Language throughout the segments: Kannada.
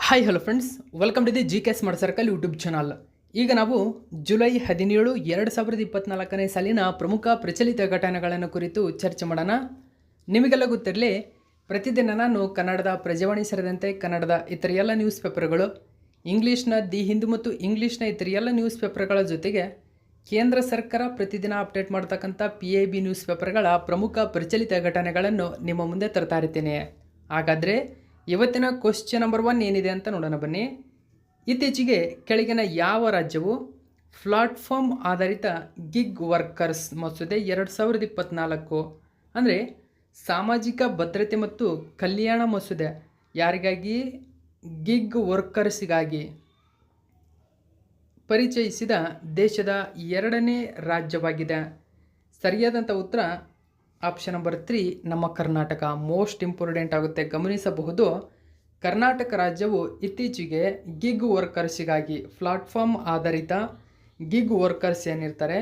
Hi hello friends, welcome to the G K smart circle YouTube channel. ಈಗ ನಾವು ಜುಲೈ 17, 2024ನೇ ಸಾಲಿನ ಪ್ರಮುಖ ಪ್ರಚಲಿತ ಘಟನೆಗಳನ್ನು ಕುರಿತು ಚರ್ಚೆ ಮಾಡೋಣ. ನಿಮಗೆಲ್ಲ ಗೊತ್ತಿರಲಿ, ಪ್ರತಿದಿನ ನಾನು ಕನ್ನಡದ ಪ್ರಜಾವಾಣಿ ಸೇರಿದಂತೆ ಕನ್ನಡದ ಇತರ ಎಲ್ಲ ನ್ಯೂಸ್ ಪೇಪರ್ಗಳು, ಇಂಗ್ಲೀಷ್ನ ದಿ ಹಿಂದೂ ಮತ್ತು ಇಂಗ್ಲೀಷ್ನ ಇತರ ಎಲ್ಲ ನ್ಯೂಸ್ ಪೇಪರ್ಗಳ ಜೊತೆಗೆ ಕೇಂದ್ರ ಸರ್ಕಾರ ಪ್ರತಿದಿನ ಅಪ್ಡೇಟ್ ಮಾಡ್ತಕ್ಕಂಥ PIB ನ್ಯೂಸ್ ಪೇಪರ್ಗಳ ಪ್ರಮುಖ ಪ್ರಚಲಿತ ಘಟನೆಗಳನ್ನು ನಿಮ್ಮ ಮುಂದೆ ತರ್ತಾ ಇರ್ತೀನಿ. ಹಾಗಾದರೆ ಇವತ್ತಿನ ಕ್ವಶ್ಚನ್ ನಂಬರ್ 1 ಏನಿದೆ ಅಂತ ನೋಡೋಣ ಬನ್ನಿ. ಇತ್ತೀಚೆಗೆ ಕೆಳಗಿನ ಯಾವ ರಾಜ್ಯವು ಪ್ಲಾಟ್ಫಾರ್ಮ್ ಆಧಾರಿತ ಗಿಗ್ ವರ್ಕರ್ಸ್ ಮಸೂದೆ 2024 ಅಂದರೆ ಸಾಮಾಜಿಕ ಭದ್ರತೆ ಮತ್ತು ಕಲ್ಯಾಣ ಮಸೂದೆ ಯಾರಿಗಾಗಿ? ಗಿಗ್ ವರ್ಕರ್ಸ್ಗಾಗಿ ಪರಿಚಯಿಸಿದ ದೇಶದ 2ನೇ ರಾಜ್ಯವಾಗಿದೆ? ಸರಿಯಾದಂಥ ಉತ್ತರ ಆಪ್ಷನ್ ನಂಬರ್ 3 ನಮ್ಮ ಕರ್ನಾಟಕ. ಮೋಸ್ಟ್ ಇಂಪಾರ್ಟೆಂಟ್ ಆಗುತ್ತೆ, ಗಮನಿಸಬಹುದು. ಕರ್ನಾಟಕ ರಾಜ್ಯವು ಇತ್ತೀಚೆಗೆ ಗಿಗ್ ವರ್ಕರ್ಸಿಗಾಗಿ ಪ್ಲಾಟ್ಫಾರ್ಮ್ ಆಧಾರಿತ ಗಿಗ್ ವರ್ಕರ್ಸ್ ಏನಿರ್ತಾರೆ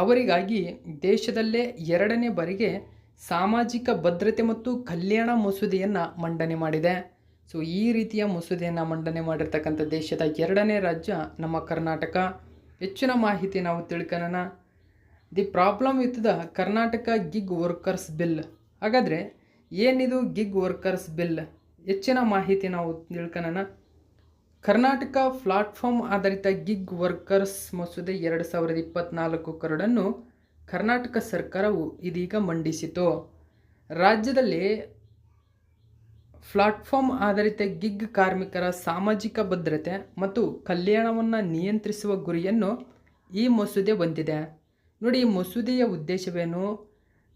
ಅವರಿಗಾಗಿ ದೇಶದಲ್ಲೇ 2ನೇ ಬಾರಿಗೆ ಸಾಮಾಜಿಕ ಭದ್ರತೆ ಮತ್ತು ಕಲ್ಯಾಣ ಮಸೂದೆಯನ್ನು ಮಂಡನೆ ಮಾಡಿದೆ. ಸೊ ಈ ರೀತಿಯ ಮಸೂದೆಯನ್ನು ಮಂಡನೆ ಮಾಡಿರ್ತಕ್ಕಂಥ ದೇಶದ 2ನೇ ರಾಜ್ಯ ನಮ್ಮ ಕರ್ನಾಟಕ. ಹೆಚ್ಚಿನ ಮಾಹಿತಿ ನಾವು ತಿಳ್ಕೊಳ್ಳೋಣ. The problem with the Karnataka gig workers bill. ಹಾಗಾದರೆ ಏನಿದು ಗಿಗ್ ವರ್ಕರ್ಸ್ ಬಿಲ್? ಹೆಚ್ಚಿನ ಮಾಹಿತಿ ನಾವು ತಿಳ್ಕೊಳ್ಳೋಣ. ಕರ್ನಾಟಕ ಪ್ಲಾಟ್ಫಾರ್ಮ್ ಆಧಾರಿತ ಗಿಗ್ ವರ್ಕರ್ಸ್ ಮಸೂದೆ 2024 ಕರಡನ್ನು ಕರ್ನಾಟಕ ಸರ್ಕಾರವು ಇದೀಗ ಮಂಡಿಸಿತು. ರಾಜ್ಯದಲ್ಲಿ ಪ್ಲಾಟ್ಫಾರ್ಮ್ ಆಧಾರಿತ ಗಿಗ್ ಕಾರ್ಮಿಕರ ಸಾಮಾಜಿಕ ಭದ್ರತೆ ಮತ್ತು ಕಲ್ಯಾಣವನ್ನು ನಿಯಂತ್ರಿಸುವ ಗುರಿಯನ್ನು ಈ ಮಸೂದೆ ಹೊಂದಿದೆ. ನೋಡಿ, ಈ ಮಸೂದೆಯ ಉದ್ದೇಶವೇನು?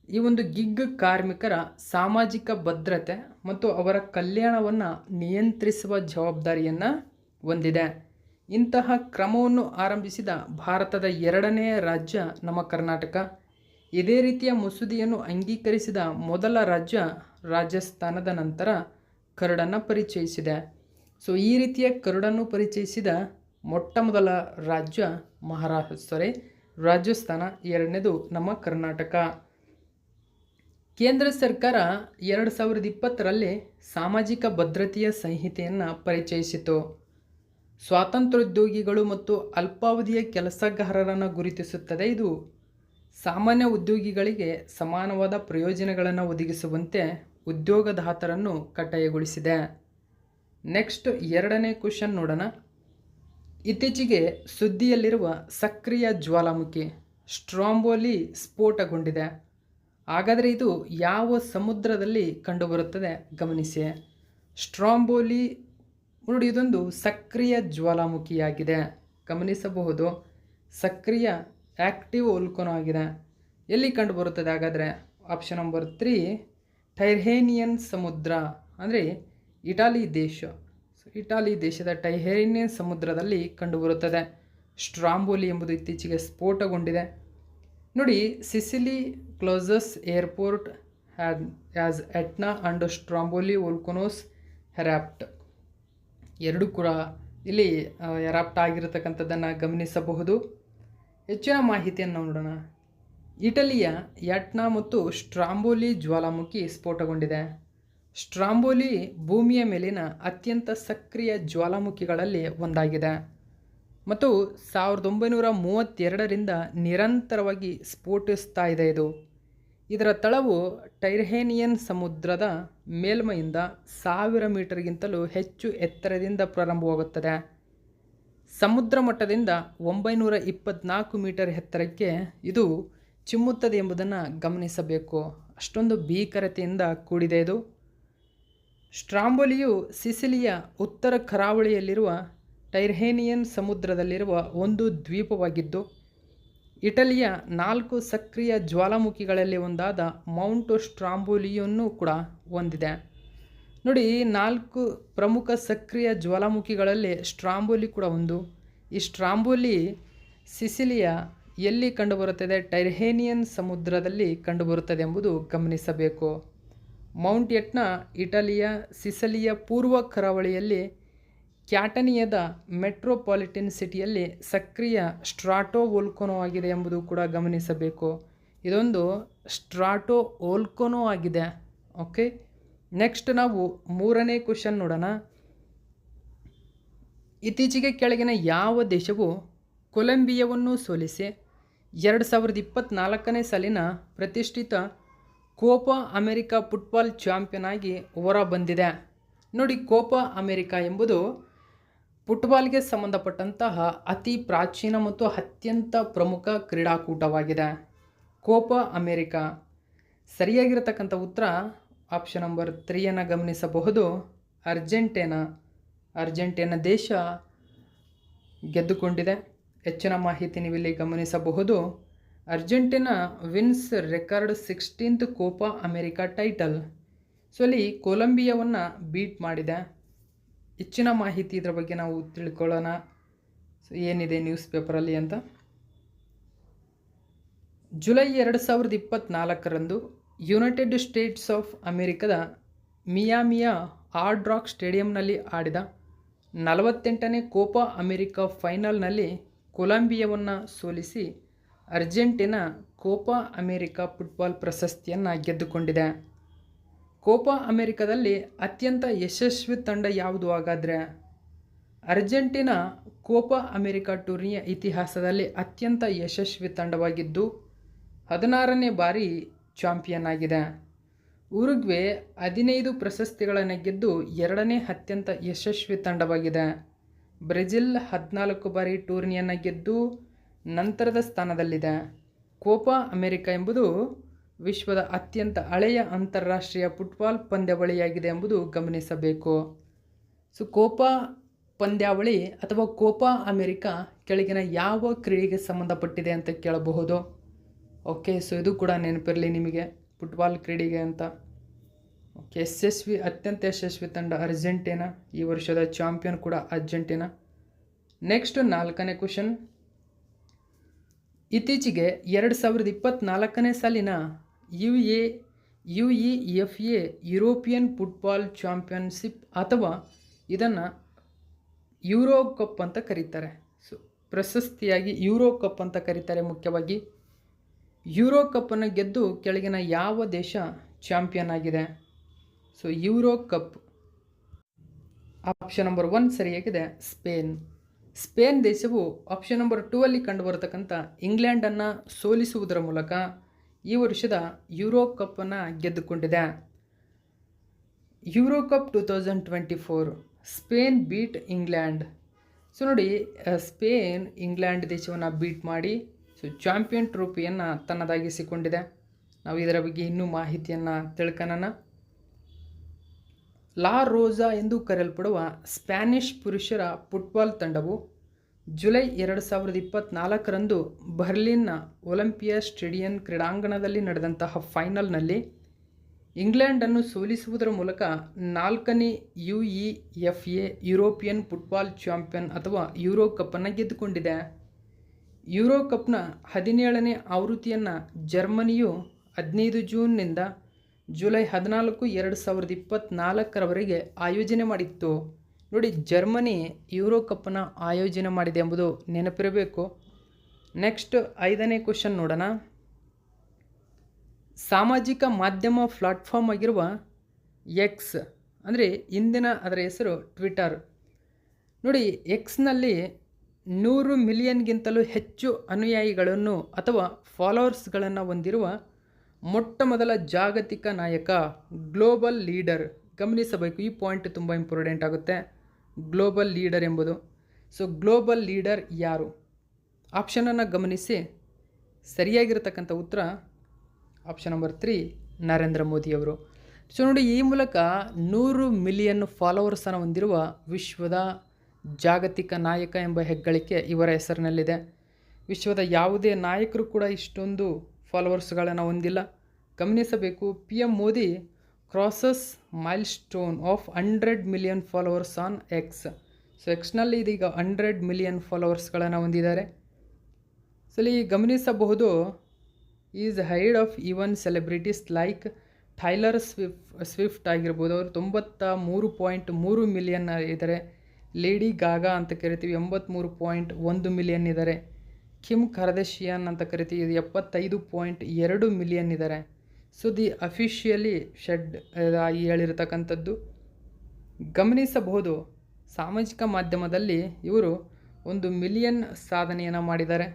ಈ ಒಂದು ಗಿಗ್ ಕಾರ್ಮಿಕರ ಸಾಮಾಜಿಕ ಭದ್ರತೆ ಮತ್ತು ಅವರ ಕಲ್ಯಾಣವನ್ನು ನಿಯಂತ್ರಿಸುವ ಜವಾಬ್ದಾರಿಯನ್ನು ಹೊಂದಿದೆ. ಇಂತಹ ಕ್ರಮವನ್ನು ಆರಂಭಿಸಿದ ಭಾರತದ 2ನೇ ರಾಜ್ಯ ನಮ್ಮ ಕರ್ನಾಟಕ. ಇದೇ ರೀತಿಯ ಮಸೂದೆಯನ್ನು ಅಂಗೀಕರಿಸಿದ ಮೊದಲ ರಾಜ್ಯ ರಾಜಸ್ಥಾನದ ನಂತರ ಕರಡನ್ನು ಪರಿಚಯಿಸಿದೆ. ಸೊ ಈ ರೀತಿಯ ಕರಡನ್ನು ಪರಿಚಯಿಸಿದ ಮೊಟ್ಟ ಮೊದಲ ರಾಜ್ಯ ರಾಜಸ್ಥಾನ, 2ನೇದು ನಮ್ಮ ಕರ್ನಾಟಕ. ಕೇಂದ್ರ ಸರ್ಕಾರ 2020ರಲ್ಲಿ ಸಾಮಾಜಿಕ ಭದ್ರತೆಯ ಸಂಹಿತೆಯನ್ನು ಪರಿಚಯಿಸಿತು. ಸ್ವಾತಂತ್ರ್ಯೋದ್ಯೋಗಿಗಳು ಮತ್ತು ಅಲ್ಪಾವಧಿಯ ಕೆಲಸಗಾರರನ್ನು ಗುರುತಿಸುತ್ತದೆ. ಇದು ಸಾಮಾನ್ಯ ಉದ್ಯೋಗಿಗಳಿಗೆ ಸಮಾನವಾದ ಪ್ರಯೋಜನಗಳನ್ನು ಒದಗಿಸುವಂತೆ ಉದ್ಯೋಗದಾತರನ್ನು ಕಡ್ಡಾಯಗೊಳಿಸಿದೆ. ನೆಕ್ಸ್ಟ್ 2ನೇ ಕ್ವಶನ್ ನೋಡೋಣ. ಇತ್ತೀಚೆಗೆ ಸುದ್ದಿಯಲ್ಲಿರುವ ಸಕ್ರಿಯ ಜ್ವಾಲಾಮುಖಿ ಸ್ಟ್ರಾಂಬೋಲಿ ಸ್ಫೋಟಗೊಂಡಿದೆ. ಹಾಗಾದರೆ ಇದು ಯಾವ ಸಮುದ್ರದಲ್ಲಿ ಕಂಡುಬರುತ್ತದೆ? ಗಮನಿಸಿ. ಸ್ಟ್ರಾಂಬೋಲಿ ನೋಡಿ, ಇದೊಂದು ಸಕ್ರಿಯ ಜ್ವಾಲಾಮುಖಿಯಾಗಿದೆ, ಗಮನಿಸಬಹುದು. ಸಕ್ರಿಯ ಆಕ್ಟಿವ್ ವೋಲ್ಕನೋ ಆಗಿದೆ. ಎಲ್ಲಿ ಕಂಡುಬರುತ್ತದೆ? ಹಾಗಾದರೆ ಆಪ್ಷನ್ ನಂಬರ್ 3 ಟೈರ್ಹೇನಿಯನ್ ಸಮುದ್ರ ಅಂದರೆ ಇಟಾಲಿ ದೇಶದ ಟೈರ್ಹೇನಿಯನ್ ಸಮುದ್ರದಲ್ಲಿ ಕಂಡುಬರುತ್ತದೆ. ಸ್ಟ್ರಾಂಬೋಲಿ ಎಂಬುದು ಇತ್ತೀಚೆಗೆ ಸ್ಫೋಟಗೊಂಡಿದೆ. ನೋಡಿ, Sicily closes airport as Etna and Stromboli volcanoes erupt. ಎರಡೂ ಕೂಡ ಇಲ್ಲಿ ಹೆರಾಪ್ಟ್ ಆಗಿರತಕ್ಕಂಥದ್ದನ್ನು ಗಮನಿಸಬಹುದು. ಹೆಚ್ಚಿನ ಮಾಹಿತಿಯನ್ನು ನೋಡೋಣ. ಇಟಲಿಯ ಎಟ್ನಾ ಮತ್ತು ಸ್ಟ್ರಾಂಬೋಲಿ ಜ್ವಾಲಾಮುಖಿ ಸ್ಫೋಟಗೊಂಡಿದೆ. ಸ್ಟ್ರಾಂಬೋಲಿ ಭೂಮಿಯ ಮೇಲಿನ ಅತ್ಯಂತ ಸಕ್ರಿಯ ಜ್ವಾಲಾಮುಖಿಗಳಲ್ಲಿ ಒಂದಾಗಿದೆ ಮತ್ತು 1932ರಿಂದ ನಿರಂತರವಾಗಿ ಸ್ಫೋಟಿಸ್ತಾ ಇದೆ. ಇದರ ತಳವು ಟೈರ್ಹೇನಿಯನ್ ಸಮುದ್ರದ ಮೇಲ್ಮೈಯಿಂದ 1000 ಮೀಟರ್ಗಿಂತಲೂ ಹೆಚ್ಚು ಎತ್ತರದಿಂದ ಪ್ರಾರಂಭವಾಗುತ್ತದೆ. ಸಮುದ್ರ ಮಟ್ಟದಿಂದ 924 ಮೀಟರ್ ಎತ್ತರಕ್ಕೆ ಇದು ಚಿಮ್ಮುತ್ತದೆ ಎಂಬುದನ್ನು ಗಮನಿಸಬೇಕು. ಅಷ್ಟೊಂದು ಭೀಕರತೆಯಿಂದ ಕೂಡಿದೆ ಇದು. ಸ್ಟ್ರಾಂಬೋಲಿಯು ಸಿಸಿಲಿಯ ಉತ್ತರ ಕರಾವಳಿಯಲ್ಲಿರುವ ಟೈರ್ಹೇನಿಯನ್ ಸಮುದ್ರದಲ್ಲಿರುವ ಒಂದು ದ್ವೀಪವಾಗಿದ್ದು ಇಟಲಿಯ 4 ಸಕ್ರಿಯ ಜ್ವಾಲಾಮುಖಿಗಳಲ್ಲಿ ಒಂದಾದ ಮೌಂಟ್ ಸ್ಟ್ರಾಂಬೋಲಿಯನ್ನು ಕೂಡ ಹೊಂದಿದೆ. ನೋಡಿ, 4 ಪ್ರಮುಖ ಸಕ್ರಿಯ ಜ್ವಾಲಾಮುಖಿಗಳಲ್ಲಿ ಸ್ಟ್ರಾಂಬೋಲಿ ಕೂಡ ಒಂದು. ಈ ಸ್ಟ್ರಾಂಬೋಲಿ ಸಿಸಿಲಿಯ ಎಲ್ಲಿ ಕಂಡುಬರುತ್ತದೆ? ಟೈರ್ಹೇನಿಯನ್ ಸಮುದ್ರದಲ್ಲಿ ಕಂಡುಬರುತ್ತದೆ ಎಂಬುದು ಗಮನಿಸಬೇಕು. ಮೌಂಟ್ ಎಟ್ನಾ ಇಟಲಿಯ ಸಿಸಿಲಿಯ ಪೂರ್ವ ಕರಾವಳಿಯಲ್ಲಿ ಕ್ಯಾಟನಿಯಾದ ಮೆಟ್ರೋಪಾಲಿಟನ್ ಸಿಟಿಯಲ್ಲಿ ಸಕ್ರಿಯ ಸ್ಟ್ರಾಟೋ ವೋಲ್ಕನೋ ಆಗಿದೆ ಎಂಬುದು ಕೂಡ ಗಮನಿಸಬೇಕು. ಇದೊಂದು ಸ್ಟ್ರಾಟೋ ವೋಲ್ಕನೋ ಆಗಿದೆ. ಓಕೆ, ನೆಕ್ಸ್ಟ್ ನಾವು 3ನೇ ಕ್ವಶನ್ ನೋಡೋಣ. ಇತ್ತೀಚೆಗೆ ಕೆಳಗಿನ ಯಾವ ದೇಶವು ಕೊಲಂಬಿಯಾವನ್ನು ಸೋಲಿಸಿ 2024ನೇ ಸಾಲಿನ ಪ್ರತಿಷ್ಠಿತ ಕೋಪಾ ಅಮೆರಿಕಾ ಫುಟ್ಬಾಲ್ ಚಾಂಪಿಯನ್ ಆಗಿ ಹೊರಬಂದಿದೆ? ನೋಡಿ, ಕೋಪಾ ಅಮೆರಿಕಾ ಎಂಬುದು ಫುಟ್ಬಾಲ್ಗೆ ಸಂಬಂಧಪಟ್ಟಂತಹ ಅತಿ ಪ್ರಾಚೀನ ಮತ್ತು ಅತ್ಯಂತ ಪ್ರಮುಖ ಕ್ರೀಡಾಕೂಟವಾಗಿದೆ. ಕೋಪಾ ಅಮೆರಿಕಾ ಸರಿಯಾಗಿರತಕ್ಕಂಥ ಉತ್ತರ ಆಪ್ಷನ್ ನಂಬರ್ 3 ಗಮನಿಸಬಹುದು. ಅರ್ಜೆಂಟೀನಾ ದೇಶ ಗೆದ್ದುಕೊಂಡಿದೆ. ಹೆಚ್ಚಿನ ಮಾಹಿತಿ ನೀವಿಲ್ಲಿ ಗಮನಿಸಬಹುದು. Argentina wins record 16th Copa America title. So ಅಲ್ಲಿ ಕೊಲಂಬಿಯಾವನ್ನು ಬೀಟ್ ಮಾಡಿದೆ. ಹೆಚ್ಚಿನ ಮಾಹಿತಿ ಇದರ ಬಗ್ಗೆ ನಾವು ತಿಳ್ಕೊಳ್ಳೋಣ. ಸೊ ಏನಿದೆ ನ್ಯೂಸ್ ಪೇಪರಲ್ಲಿ ಅಂತ. ಜುಲೈ 2024ರಂದು ಯುನೈಟೆಡ್ ಸ್ಟೇಟ್ಸ್ ಆಫ್ ಅಮೆರಿಕದ ಮಿಯಾಮಿಯ ಹಾರ್ಡ್ ರಾಕ್ ಸ್ಟೇಡಿಯಂನಲ್ಲಿ ಆಡಿದ 48ನೇ ಕೋಪಾ ಅಮೆರಿಕಾ ಫೈನಲ್ನಲ್ಲಿ ಕೊಲಂಬಿಯಾವನ್ನು ಸೋಲಿಸಿ ಅರ್ಜೆಂಟೀನಾ ಕೋಪಾ ಅಮೆರಿಕಾ ಫುಟ್ಬಾಲ್ ಪ್ರಶಸ್ತಿಯನ್ನು ಗೆದ್ದುಕೊಂಡಿದೆ. ಕೋಪಾ ಅಮೆರಿಕಾದಲ್ಲಿ ಅತ್ಯಂತ ಯಶಸ್ವಿ ತಂಡ ಯಾವುದು ಹಾಗಾದರೆ? ಅರ್ಜೆಂಟೀನಾ ಕೋಪಾ ಅಮೆರಿಕಾ ಟೂರ್ನಿಯ ಇತಿಹಾಸದಲ್ಲಿ ಅತ್ಯಂತ ಯಶಸ್ವಿ ತಂಡವಾಗಿದ್ದು 16ನೇ ಬಾರಿ ಚಾಂಪಿಯನ್ ಆಗಿದೆ. ಉರುಗ್ವೆ 15 ಪ್ರಶಸ್ತಿಗಳನ್ನು ಗೆದ್ದು 2ನೇ ಅತ್ಯಂತ ಯಶಸ್ವಿ ತಂಡವಾಗಿದೆ. ಬ್ರೆಜಿಲ್ 14 ಬಾರಿ ಟೂರ್ನಿಯನ್ನು ಗೆದ್ದು ನಂತರದ ಸ್ಥಾನದಲ್ಲಿದೆ. ಕೋಪಾ ಅಮೆರಿಕಾ ಎಂಬುದು ವಿಶ್ವದ ಅತ್ಯಂತ ಹಳೆಯ ಅಂತಾರಾಷ್ಟ್ರೀಯ ಫುಟ್ಬಾಲ್ ಪಂದ್ಯಾವಳಿಯಾಗಿದೆ ಎಂಬುದು ಗಮನಿಸಬೇಕು. ಸೊ ಕೋಪಾ ಪಂದ್ಯಾವಳಿ ಅಥವಾ ಕೋಪಾ ಅಮೆರಿಕಾ ಕೆಳಗಿನ ಯಾವ ಕ್ರೀಡೆಗೆ ಸಂಬಂಧಪಟ್ಟಿದೆ ಅಂತ ಕೇಳಬಹುದು. ಓಕೆ, ಸೊ ಇದು ಕೂಡ ನೆನಪಿರಲಿ ನಿಮಗೆ, ಫುಟ್ಬಾಲ್ ಕ್ರೀಡೆಗೆ ಅಂತ. ಓಕೆ, ಅತ್ಯಂತ ಯಶಸ್ವಿ ತಂಡ ಅರ್ಜೆಂಟೀನಾ. ಈ ವರ್ಷದ ಚಾಂಪಿಯನ್ ಕೂಡ ಅರ್ಜೆಂಟೀನಾ. ನೆಕ್ಸ್ಟ್ 4ನೇ ಕ್ವಶನ್. ಇತ್ತೀಚೆಗೆ 2024ನೇ ಸಾಲಿನ UEFA ಯುರೋಪಿಯನ್ ಫುಟ್ಬಾಲ್ ಚಾಂಪಿಯನ್ಶಿಪ್ ಅಥವಾ ಇದನ್ನು ಯೂರೋ ಕಪ್ ಅಂತ ಕರೀತಾರೆ. ಸೊ ಪ್ರಶಸ್ತಿಯಾಗಿ ಯೂರೋ ಕಪ್ ಅಂತ ಕರೀತಾರೆ. ಮುಖ್ಯವಾಗಿ ಯೂರೋ ಕಪ್ಪನ್ನು ಗೆದ್ದು ಕೆಳಗಿನ ಯಾವ ದೇಶ ಚಾಂಪಿಯನ್ ಆಗಿದೆ? So euro cup option number 1 ಸರಿಯಾಗಿದೆ, ಸ್ಪೇನ್ ದೇಶವು ಆಪ್ಷನ್ ನಂಬರ್ 2 ಅಲ್ಲಿ ಕಂಡುಬರತಕ್ಕಂಥ ಇಂಗ್ಲೆಂಡನ್ನು ಸೋಲಿಸುವುದರ ಮೂಲಕ ಈ ವರ್ಷದ ಯೂರೋ ಕಪ್ಪನ್ನು ಗೆದ್ದುಕೊಂಡಿದೆ. Euro cup 2024 Spain beat England. So ನೋಡಿ, ಸ್ಪೇನ್ ಇಂಗ್ಲೆಂಡ್ ದೇಶವನ್ನು ಬೀಟ್ ಮಾಡಿ ಚಾಂಪಿಯನ್ ಟ್ರೋಫಿಯನ್ನು ತನ್ನದಾಗಿಸಿಕೊಂಡಿದೆ. ನಾವು ಇದರ ಬಗ್ಗೆ ಇನ್ನೂ ಮಾಹಿತಿಯನ್ನು ತಿಳ್ಕೊಳ್ಳೋಣ. ಲಾ ರೋಸಾ ಎಂದು ಕರೆಯಲ್ಪಡುವ ಸ್ಪ್ಯಾನಿಷ್ ಪುರುಷರ ಫುಟ್ಬಾಲ್ ತಂಡವು ಜುಲೈ 2024ರಂದು ಬರ್ಲಿನ್ನ ಒಲಿಂಪಿಯಾ ಸ್ಟೇಡಿಯಂ ಕ್ರೀಡಾಂಗಣದಲ್ಲಿ ನಡೆದಂತಹ ಫೈನಲ್ನಲ್ಲಿ ಇಂಗ್ಲೆಂಡನ್ನು ಸೋಲಿಸುವುದರ ಮೂಲಕ 4ನೇ UEFA ಯುರೋಪಿಯನ್ ಫುಟ್ಬಾಲ್ ಚಾಂಪಿಯನ್ ಅಥವಾ ಯೂರೋ ಕಪ್ಪನ್ನು ಗೆದ್ದುಕೊಂಡಿದೆ. ಯೂರೋ ಕಪ್ನ 17ನೇ ಆವೃತ್ತಿಯನ್ನು ಜರ್ಮನಿಯು 15 ಜೂನ್ನಿಂದ ಜುಲೈ 14, 2024ರವರೆಗೆ ಆಯೋಜನೆ ಮಾಡಿತ್ತು. ನೋಡಿ, ಜರ್ಮನಿ ಯೂರೋ ಕಪ್ಪನ್ನು ಆಯೋಜನೆ ಮಾಡಿದೆ ಎಂಬುದು ನೆನಪಿರಬೇಕು. ನೆಕ್ಸ್ಟ್ 5ನೇ ಕ್ವಶನ್ ನೋಡೋಣ. ಸಾಮಾಜಿಕ ಮಾಧ್ಯಮ ಪ್ಲಾಟ್ಫಾರ್ಮ್ ಆಗಿರುವ ಎಕ್ಸ್ ಅಂದರೆ ಇಂದಿನ ಅದರ ಹೆಸರು ಟ್ವಿಟರ್. ನೋಡಿ, ಎಕ್ಸ್ನಲ್ಲಿ 100 ಮಿಲಿಯನ್ಗಿಂತಲೂ ಹೆಚ್ಚು ಅನುಯಾಯಿಗಳನ್ನು ಅಥವಾ ಫಾಲೋವರ್ಸ್ಗಳನ್ನು ಹೊಂದಿರುವ ಮೊಟ್ಟ ಮೊದಲ ಜಾಗತಿಕ ನಾಯಕ, ಗ್ಲೋಬಲ್ ಲೀಡರ್. ಗಮನಿಸಬೇಕು, ಈ ಪಾಯಿಂಟ್ ತುಂಬ ಇಂಪಾರ್ಟೆಂಟ್ ಆಗುತ್ತೆ, ಗ್ಲೋಬಲ್ ಲೀಡರ್ ಎಂಬುದು. ಸೊ ಗ್ಲೋಬಲ್ ಲೀಡರ್ ಯಾರು? ಆಪ್ಷನನ್ನು ಗಮನಿಸಿ. ಸರಿಯಾಗಿರತಕ್ಕಂಥ ಉತ್ತರ ಆಪ್ಷನ್ ನಂಬರ್ 3 ನರೇಂದ್ರ ಮೋದಿಯವರು. ಸೊ ನೋಡಿ, ಈ ಮೂಲಕ 100 ಮಿಲಿಯನ್ ಫಾಲೋವರ್ಸನ್ನು ಹೊಂದಿರುವ ವಿಶ್ವದ ಜಾಗತಿಕ ನಾಯಕ ಎಂಬ ಹೆಗ್ಗಳಿಕೆ ಇವರ ಹೆಸರಿನಲ್ಲಿದೆ. ವಿಶ್ವದ ಯಾವುದೇ ನಾಯಕರು ಕೂಡ ಇಷ್ಟೊಂದು ಫಾಲೋವರ್ಸ್ಗಳನ್ನು ಹೊಂದಿಲ್ಲ. ಗಮನಿಸಬೇಕು, PM Modi crosses milestone of 100 million followers on X. So ಎಕ್ಸ್ನಲ್ಲಿ ಇದೀಗ 100 ಮಿಲಿಯನ್ ಫಾಲೋವರ್ಸ್ಗಳನ್ನು ಹೊಂದಿದ್ದಾರೆ. ಸೊ ಇಲ್ಲಿ ಗಮನಿಸಬಹುದು, is ahead of even celebrities like Taylor Swift ಆಗಿರ್ಬೋದು, ಅವರು 93.3 ಮಿಲಿಯನ್ ಇದ್ದಾರೆ. ಲೇಡಿ ಗಾಗಾ ಅಂತ ಕರಿತೀವಿ, 83.1 ಮಿಲಿಯನ್ ಇದ್ದಾರೆ. ಕಿಮ್ ಕರ್ದಾಶಿಯನ್ ಅಂತ ಕರಿತೀವಿ, 75.2 ಮಿಲಿಯನ್ ಇದ್ದಾರೆ. ಸೊ ದಿ ಅಫಿಷಿಯಲಿ ಹೇಳಿರ್ತಕ್ಕಂಥದ್ದು. ಗಮನಿಸಬಹುದು, ಸಾಮಾಜಿಕ ಮಾಧ್ಯಮದಲ್ಲಿ ಇವರು 1 ಮಿಲಿಯನ್ ಸಾಧನೆಯನ್ನು ಮಾಡಿದ್ದಾರೆ.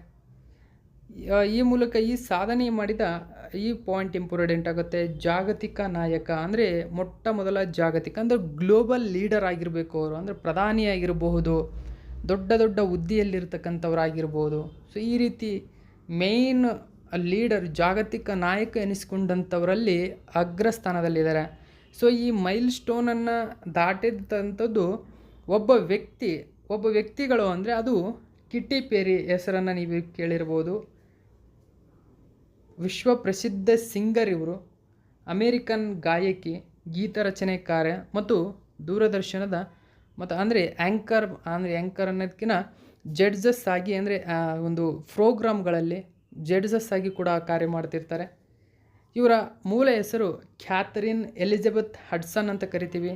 ಈ ಮೂಲಕ ಈ ಸಾಧನೆ ಮಾಡಿದ ಈ ಪಾಯಿಂಟ್ ಇಂಪಾರ್ಟೆಂಟ್ ಆಗುತ್ತೆ. ಜಾಗತಿಕ ನಾಯಕ ಅಂದರೆ ಮೊಟ್ಟ ಮೊದಲ ಜಾಗತಿಕ ಅಂದರೆ ಗ್ಲೋಬಲ್ ಲೀಡರ್ ಆಗಿರಬೇಕು ಅವರು. ಅಂದರೆ ಪ್ರಧಾನಿಯಾಗಿರಬಹುದು, ದೊಡ್ಡ ದೊಡ್ಡ ಹುದ್ದೆಯಲ್ಲಿರ್ತಕ್ಕಂಥವರಾಗಿರ್ಬೋದು. ಸೊ ಈ ರೀತಿ ಮೇಯ್ನ್ ಲೀಡರ್, ಜಾಗತಿಕ ನಾಯಕ ಎನಿಸ್ಕೊಂಡಂಥವರಲ್ಲಿ ಅಗ್ರಸ್ಥಾನದಲ್ಲಿದ್ದಾರೆ. ಸೊ ಈ ಮೈಲ್ ಸ್ಟೋನನ್ನು ದಾಟಿದಂಥದ್ದು ಒಬ್ಬ ವ್ಯಕ್ತಿಗಳು ಅಂದರೆ ಅದು ಕಿಟಿ ಪೆರಿ ಹೆಸರನ್ನು ನೀವು ಕೇಳಿರ್ಬೋದು. ವಿಶ್ವ ಪ್ರಸಿದ್ಧ ಸಿಂಗರ್ ಇವರು. ಅಮೇರಿಕನ್ ಗಾಯಕಿ, ಗೀತ ರಚನೆಕಾರ ಮತ್ತು ದೂರದರ್ಶನದ ಮತ್ತು ಆ್ಯಂಕರ್ ಅನ್ನೋದಕ್ಕಿಂತ ಜಡ್ಜಸ್ ಆಗಿ ಒಂದು ಪ್ರೋಗ್ರಾಮ್ಗಳಲ್ಲಿ ಜಡ್ಜಸ್ ಆಗಿ ಕೂಡ ಕಾರ್ಯ ಮಾಡ್ತಿರ್ತಾರೆ. ಇವರ ಮೂಲ ಹೆಸರು ಕ್ಯಾಥರಿನ್ ಎಲಿಜಬೆತ್ ಹಡ್ಸನ್ ಅಂತ ಕರಿತೀವಿ.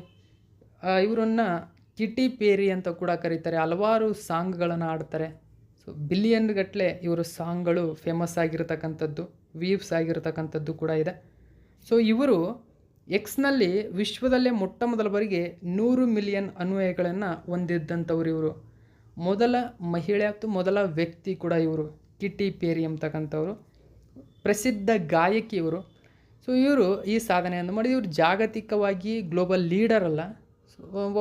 ಇವರನ್ನು ಕಿಟಿ ಪೇರಿ ಅಂತ ಕೂಡ ಕರೀತಾರೆ. ಹಲವಾರು ಸಾಂಗ್ಗಳನ್ನು ಆಡ್ತಾರೆ. ಸೊ ಬಿಲಿಯನ್ ಗಟ್ಟಲೆ ಇವರು ಸಾಂಗ್ಗಳು ಫೇಮಸ್ ಆಗಿರತಕ್ಕಂಥದ್ದು, ವ್ಯೂವ್ಸ್ ಆಗಿರತಕ್ಕಂಥದ್ದು ಕೂಡ ಇದೆ. ಸೊ ಇವರು ಎಕ್ಸ್ನಲ್ಲಿ ವಿಶ್ವದಲ್ಲೇ ಮೊಟ್ಟ ಮೊದಲ ಬಾರಿಗೆ 100 ಮಿಲಿಯನ್ ಅನ್ವಯಗಳನ್ನು ಹೊಂದಿದ್ದಂಥವ್ರು. ಇವರು ಮೊದಲ ಮಹಿಳೆ ಮತ್ತು ಮೊದಲ ವ್ಯಕ್ತಿ ಕೂಡ ಇವರು, ಕಿಟಿ ಪೇರಿ ಅಂತಕ್ಕಂಥವ್ರು. ಪ್ರಸಿದ್ಧ ಗಾಯಕಿ ಇವರು. ಸೊ ಇವರು ಈ ಸಾಧನೆಯನ್ನು ಮಾಡಿ, ಇವರು ಜಾಗತಿಕವಾಗಿ ಗ್ಲೋಬಲ್ ಲೀಡರ್ ಅಲ್ಲ,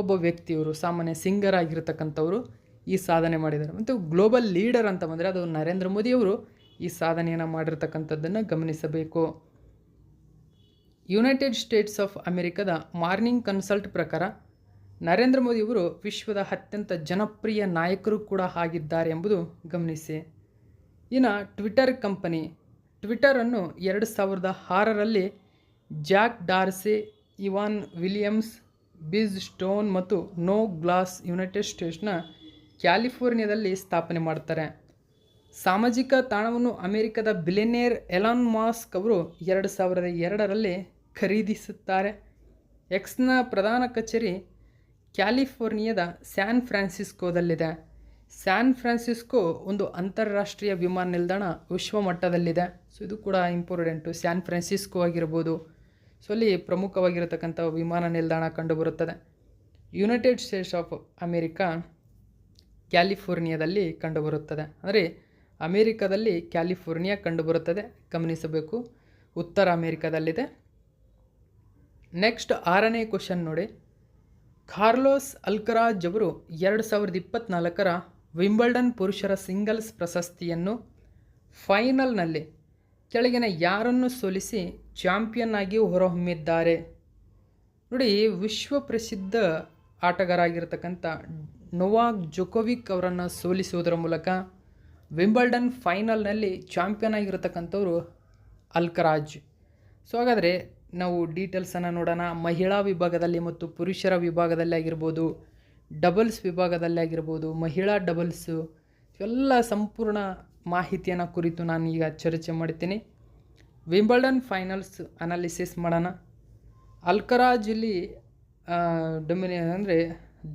ಒಬ್ಬ ವ್ಯಕ್ತಿ. ಇವರು ಸಾಮಾನ್ಯ ಸಿಂಗರ್ ಆಗಿರ್ತಕ್ಕಂಥವ್ರು ಈ ಸಾಧನೆ ಮಾಡಿದ್ದಾರೆ. ಮತ್ತು ಗ್ಲೋಬಲ್ ಲೀಡರ್ ಅಂತ ಬಂದರೆ ಅದು ನರೇಂದ್ರ ಮೋದಿಯವರು ಈ ಸಾಧನೆಯನ್ನು ಮಾಡಿರ್ತಕ್ಕಂಥದ್ದನ್ನು ಗಮನಿಸಬೇಕು. ಯುನೈಟೆಡ್ ಸ್ಟೇಟ್ಸ್ ಆಫ್ ಅಮೆರಿಕದ ಮಾರ್ನಿಂಗ್ ಕನ್ಸಲ್ಟ್ ಪ್ರಕಾರ ನರೇಂದ್ರ ಮೋದಿಯವರು ವಿಶ್ವದ ಅತ್ಯಂತ ಜನಪ್ರಿಯ ನಾಯಕರು ಕೂಡ ಆಗಿದ್ದಾರೆ ಎಂಬುದು ಗಮನಿಸಿ. ಇನ್ನು ಟ್ವಿಟರ್ ಕಂಪನಿ, ಟ್ವಿಟರನ್ನು 2006ರಲ್ಲಿ Jack Dorsey, Evan Williams, Biz Stone ಮತ್ತು ನೋ ಗ್ಲಾಸ್ ಯುನೈಟೆಡ್ ಸ್ಟೇಟ್ಸ್ನ ಕ್ಯಾಲಿಫೋರ್ನಿಯಾದಲ್ಲಿ ಸ್ಥಾಪನೆ ಮಾಡ್ತಾರೆ. ಸಾಮಾಜಿಕ ತಾಣವನ್ನು ಅಮೆರಿಕದ ಬಿಲಿಯನೇರ್ ಎಲಾನ್ ಮಾಸ್ಕ್ ಅವರು 2002ರಲ್ಲಿ ಖರೀದಿಸುತ್ತಾರೆ. ಎಕ್ಸ್ನ ಪ್ರಧಾನ ಕಚೇರಿ ಕ್ಯಾಲಿಫೋರ್ನಿಯಾದ ಸ್ಯಾನ್ ಫ್ರಾನ್ಸಿಸ್ಕೋದಲ್ಲಿದೆ. ಸ್ಯಾನ್ ಫ್ರಾನ್ಸಿಸ್ಕೋ ಒಂದು ಅಂತಾರಾಷ್ಟ್ರೀಯ ವಿಮಾನ ನಿಲ್ದಾಣ, ವಿಶ್ವ ಮಟ್ಟದಲ್ಲಿದೆ. ಸೊ ಇದು ಕೂಡ ಇಂಪಾರ್ಟೆಂಟು. ಸ್ಯಾನ್ ಫ್ರಾನ್ಸಿಸ್ಕೋ ಆಗಿರ್ಬೋದು. ಸೊ ಅಲ್ಲಿ ಪ್ರಮುಖವಾಗಿರತಕ್ಕಂಥ ವಿಮಾನ ನಿಲ್ದಾಣ ಕಂಡುಬರುತ್ತದೆ. ಯುನೈಟೆಡ್ ಸ್ಟೇಟ್ಸ್ ಆಫ್ ಅಮೇರಿಕಾ ಕ್ಯಾಲಿಫೋರ್ನಿಯಾದಲ್ಲಿ ಕಂಡುಬರುತ್ತದೆ. ಅಂದರೆ ಅಮೇರಿಕಾದಲ್ಲಿ ಕ್ಯಾಲಿಫೋರ್ನಿಯಾ ಕಂಡುಬರುತ್ತದೆ, ಗಮನಿಸಬೇಕು. ಉತ್ತರ ಅಮೇರಿಕಾದಲ್ಲಿದೆ. ನೆಕ್ಸ್ಟ್ 6ನೇ ಕ್ವಶನ್ ನೋಡಿ. ಕಾರ್ಲೋಸ್ ಅಲ್ಕರಾಜ್ ಅವರು 2024ರ ವಿಂಬಲ್ಡನ್ ಪುರುಷರ ಸಿಂಗಲ್ಸ್ ಪ್ರಶಸ್ತಿಯನ್ನು ಫೈನಲ್ನಲ್ಲಿ ಕೆಳಗಿನ ಯಾರನ್ನು ಸೋಲಿಸಿ ಚಾಂಪಿಯನ್ ಆಗಿ ಹೊರಹೊಮ್ಮಿದ್ದಾರೆ? ನೋಡಿ, ವಿಶ್ವ ಪ್ರಸಿದ್ಧ ಆಟಗಾರ ಆಗಿರತಕ್ಕಂಥ ನೊವಾಕ್ ಜೊಕೋವಿಕ್ ಅವರನ್ನು ಸೋಲಿಸುವುದರ ಮೂಲಕ ವಿಂಬಲ್ಡನ್ ಫೈನಲ್ನಲ್ಲಿ ಚಾಂಪಿಯನ್ ಆಗಿರತಕ್ಕಂಥವ್ರು ಅಲ್ಕರಾಜ್. ಸೊ ಹಾಗಾದರೆ ನಾವು ಡೀಟೇಲ್ಸನ್ನು ನೋಡೋಣ. ಮಹಿಳಾ ವಿಭಾಗದಲ್ಲಿ ಮತ್ತು ಪುರುಷರ ವಿಭಾಗದಲ್ಲಿ ಆಗಿರ್ಬೋದು, ಡಬಲ್ಸ್ ವಿಭಾಗದಲ್ಲಿ ಆಗಿರ್ಬೋದು, ಮಹಿಳಾ ಡಬಲ್ಸು, ಇವೆಲ್ಲ ಸಂಪೂರ್ಣ ಮಾಹಿತಿಯನ್ನು ಕುರಿತು ನಾನು ಈಗ ಚರ್ಚೆ ಮಾಡ್ತೀನಿ. ವಿಂಬಲ್ಡನ್ ಫೈನಲ್ಸ್ ಅನಾಲಿಸಿಸ್ ಮಾಡೋಣ. ಅಲ್ಕರಾಜ್ ಇಲ್ಲಿ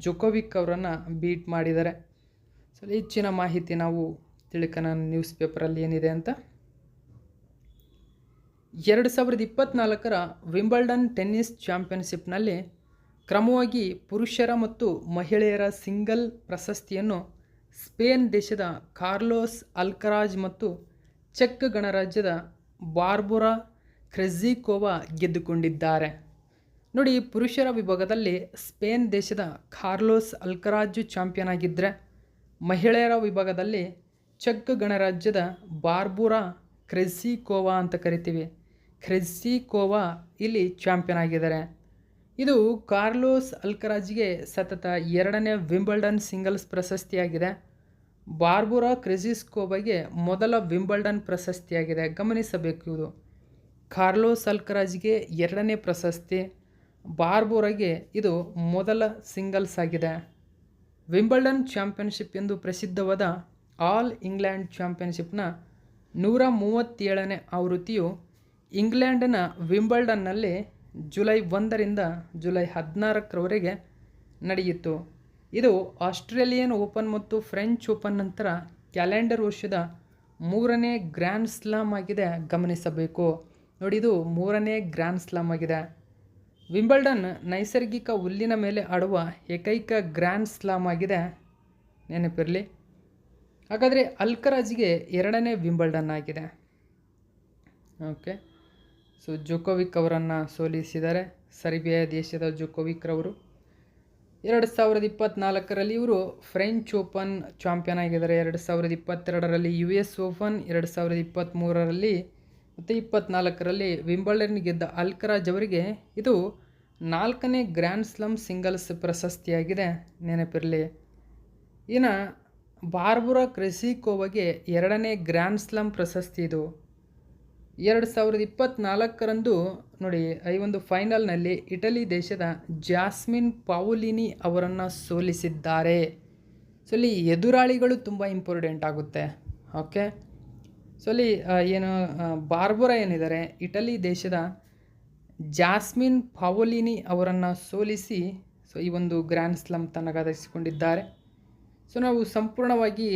ಜೊಕೋವಿಕ್ ಅವರನ್ನು ಬೀಟ್ ಮಾಡಿದ್ದಾರೆ. ಸೊ ಹೆಚ್ಚಿನ ಮಾಹಿತಿ ನಾವು ತಿಳ್ಕೋಣ ನ್ಯೂಸ್ ಪೇಪರಲ್ಲಿ ಏನಿದೆ ಅಂತ. 2024ರ ವಿಂಬಲ್ಡನ್ ಟೆನ್ನಿಸ್ ಚಾಂಪಿಯನ್ಶಿಪ್ನಲ್ಲಿ ಕ್ರಮವಾಗಿ ಪುರುಷರ ಮತ್ತು ಮಹಿಳೆಯರ ಸಿಂಗಲ್ ಪ್ರಶಸ್ತಿಯನ್ನು ಸ್ಪೇನ್ ದೇಶದ ಕಾರ್ಲೋಸ್ ಅಲ್ಕರಾಜ್ ಮತ್ತು ಚೆಕ್ ಗಣರಾಜ್ಯದ ಬಾರ್ಬೊರಾ ಕ್ರೆಜಿಕೋವಾ ಗೆದ್ದುಕೊಂಡಿದ್ದಾರೆ. ನೋಡಿ, ಪುರುಷರ ವಿಭಾಗದಲ್ಲಿ ಸ್ಪೇನ್ ದೇಶದ ಕಾರ್ಲೋಸ್ ಅಲ್ಕರಾಜ್ ಚಾಂಪಿಯನ್ ಆಗಿದ್ದರೆ, ಮಹಿಳೆಯರ ವಿಭಾಗದಲ್ಲಿ ಚೆಕ್ ಗಣರಾಜ್ಯದ ಬಾರ್ಬೊರಾ ಕ್ರೆಜಿಕೋವಾ ಅಂತ ಕರಿತೀವಿ, ಕ್ರೆಜಿಕೋವಾ ಇಲ್ಲಿ ಚಾಂಪಿಯನ್ ಆಗಿದ್ದಾರೆ. ಇದು ಕಾರ್ಲೋಸ್ ಅಲ್ಕರಾಜ್ಗೆ ಸತತ 2ನೇ ವಿಂಬಲ್ಡನ್ ಸಿಂಗಲ್ಸ್ ಪ್ರಶಸ್ತಿಯಾಗಿದೆ. ಬಾರ್ಬೊರಾ ಕ್ರೆಜಿಕೋವಾಗೆ ಮೊದಲ ವಿಂಬಲ್ಡನ್ ಪ್ರಶಸ್ತಿಯಾಗಿದೆ. ಗಮನಿಸಬೇಕು, ಇದು ಕಾರ್ಲೋಸ್ ಅಲ್ಕರಾಜ್ಗೆ 2ನೇ ಪ್ರಶಸ್ತಿ, ಬಾರ್ಬೊರಾಗೆ ಇದು ಮೊದಲ ಸಿಂಗಲ್ಸ್ ಆಗಿದೆ. ವಿಂಬಲ್ಡನ್ ಚಾಂಪಿಯನ್ಶಿಪ್ ಎಂದು ಪ್ರಸಿದ್ಧವಾದ ಆಲ್ ಇಂಗ್ಲೆಂಡ್ ಚಾಂಪಿಯನ್ಶಿಪ್ನ 137ನೇ ಆವೃತ್ತಿಯು ಇಂಗ್ಲೆಂಡಿನ ವಿಂಬಲ್ಡನ್ನಲ್ಲಿ ಜುಲೈ 1ರಿಂದ ಜುಲೈ 16ರವರೆಗೆ ನಡೆಯಿತು. ಇದು ಆಸ್ಟ್ರೇಲಿಯನ್ ಓಪನ್ ಮತ್ತು ಫ್ರೆಂಚ್ ಓಪನ್ ನಂತರ ಕ್ಯಾಲೆಂಡರ್ ವರ್ಷದ 3ನೇ ಗ್ರ್ಯಾಂಡ್ ಸ್ಲಾಮ್ ಆಗಿದೆ. ಗಮನಿಸಬೇಕು ನೋಡಿ, ಇದು 3ನೇ ಗ್ರ್ಯಾಂಡ್ ಸ್ಲಾಮ್ ಆಗಿದೆ. ವಿಂಬಲ್ಡನ್ ನೈಸರ್ಗಿಕ ಹುಲ್ಲಿನ ಮೇಲೆ ಆಡುವ ಏಕೈಕ ಗ್ರ್ಯಾಂಡ್ ಸ್ಲಾಮ್ ಆಗಿದೆ, ನೆನಪಿರಲಿ. ಹಾಗಾದರೆ ಅಲ್ಕರಾಜ್ಗೆ 2ನೇ ವಿಂಬಲ್ಡನ್ ಆಗಿದೆ. ಓಕೆ, ಸೊ ಜೋಕೋವಿಕ್ ಅವರನ್ನು ಸೋಲಿಸಿದ್ದಾರೆ, ಸರ್ಬಿಯಾ ದೇಶದ ಜೋಕೋವಿಕ್ ರವರು. 2024ರಲ್ಲಿ ಇವರು ಫ್ರೆಂಚ್ ಓಪನ್ ಚಾಂಪಿಯನ್ ಆಗಿದ್ದಾರೆ. 2022ರಲ್ಲಿ US ಓಪನ್, 2023ರಲ್ಲಿ ಮತ್ತು 24ರಲ್ಲಿ ವಿಂಬಲ್ಡನ್ ಗೆದ್ದ ಅಲ್ಕರಾಜ್ ಅವರಿಗೆ ಇದು 4ನೇ ಗ್ರ್ಯಾಂಡ್ ಸ್ಲಮ್ ಸಿಂಗಲ್ಸ್ ಪ್ರಶಸ್ತಿಯಾಗಿದೆ, ನೆನಪಿರಲಿ. ಇನ್ನು ಬಾರ್ಬರಾ ಕ್ರೆಸಿಕೋವಾಗೆ 2ನೇ ಗ್ರ್ಯಾಂಡ್ ಸ್ಲಮ್ ಪ್ರಶಸ್ತಿ ಇದು. 2024ರಂದು ನೋಡಿ, ಈ ಒಂದು ಫೈನಲ್ನಲ್ಲಿ ಇಟಲಿ ದೇಶದ ಜಾಸ್ಮಿನ್ ಪಾವುಲಿನಿ ಅವರನ್ನು ಸೋಲಿಸಿದ್ದಾರೆ. ಸೊ ಇಲ್ಲಿ ಎದುರಾಳಿಗಳು ತುಂಬ ಇಂಪಾರ್ಟೆಂಟ್ ಆಗುತ್ತೆ. ಓಕೆ, ಸೊ ಅಲ್ಲಿ ಏನು ಬಾರ್ಬರಾ ಏನಿದ್ದಾರೆ, ಇಟಲಿ ದೇಶದ ಜಾಸ್ಮಿನ್ ಪಾವುಲಿನಿ ಅವರನ್ನು ಸೋಲಿಸಿ ಸೊ ಈ ಒಂದು ಗ್ರ್ಯಾಂಡ್ ಸ್ಲಮ್ ತನಗಾದಿಸಿಕೊಂಡಿದ್ದಾರೆ. ಸೊ ನಾವು ಸಂಪೂರ್ಣವಾಗಿ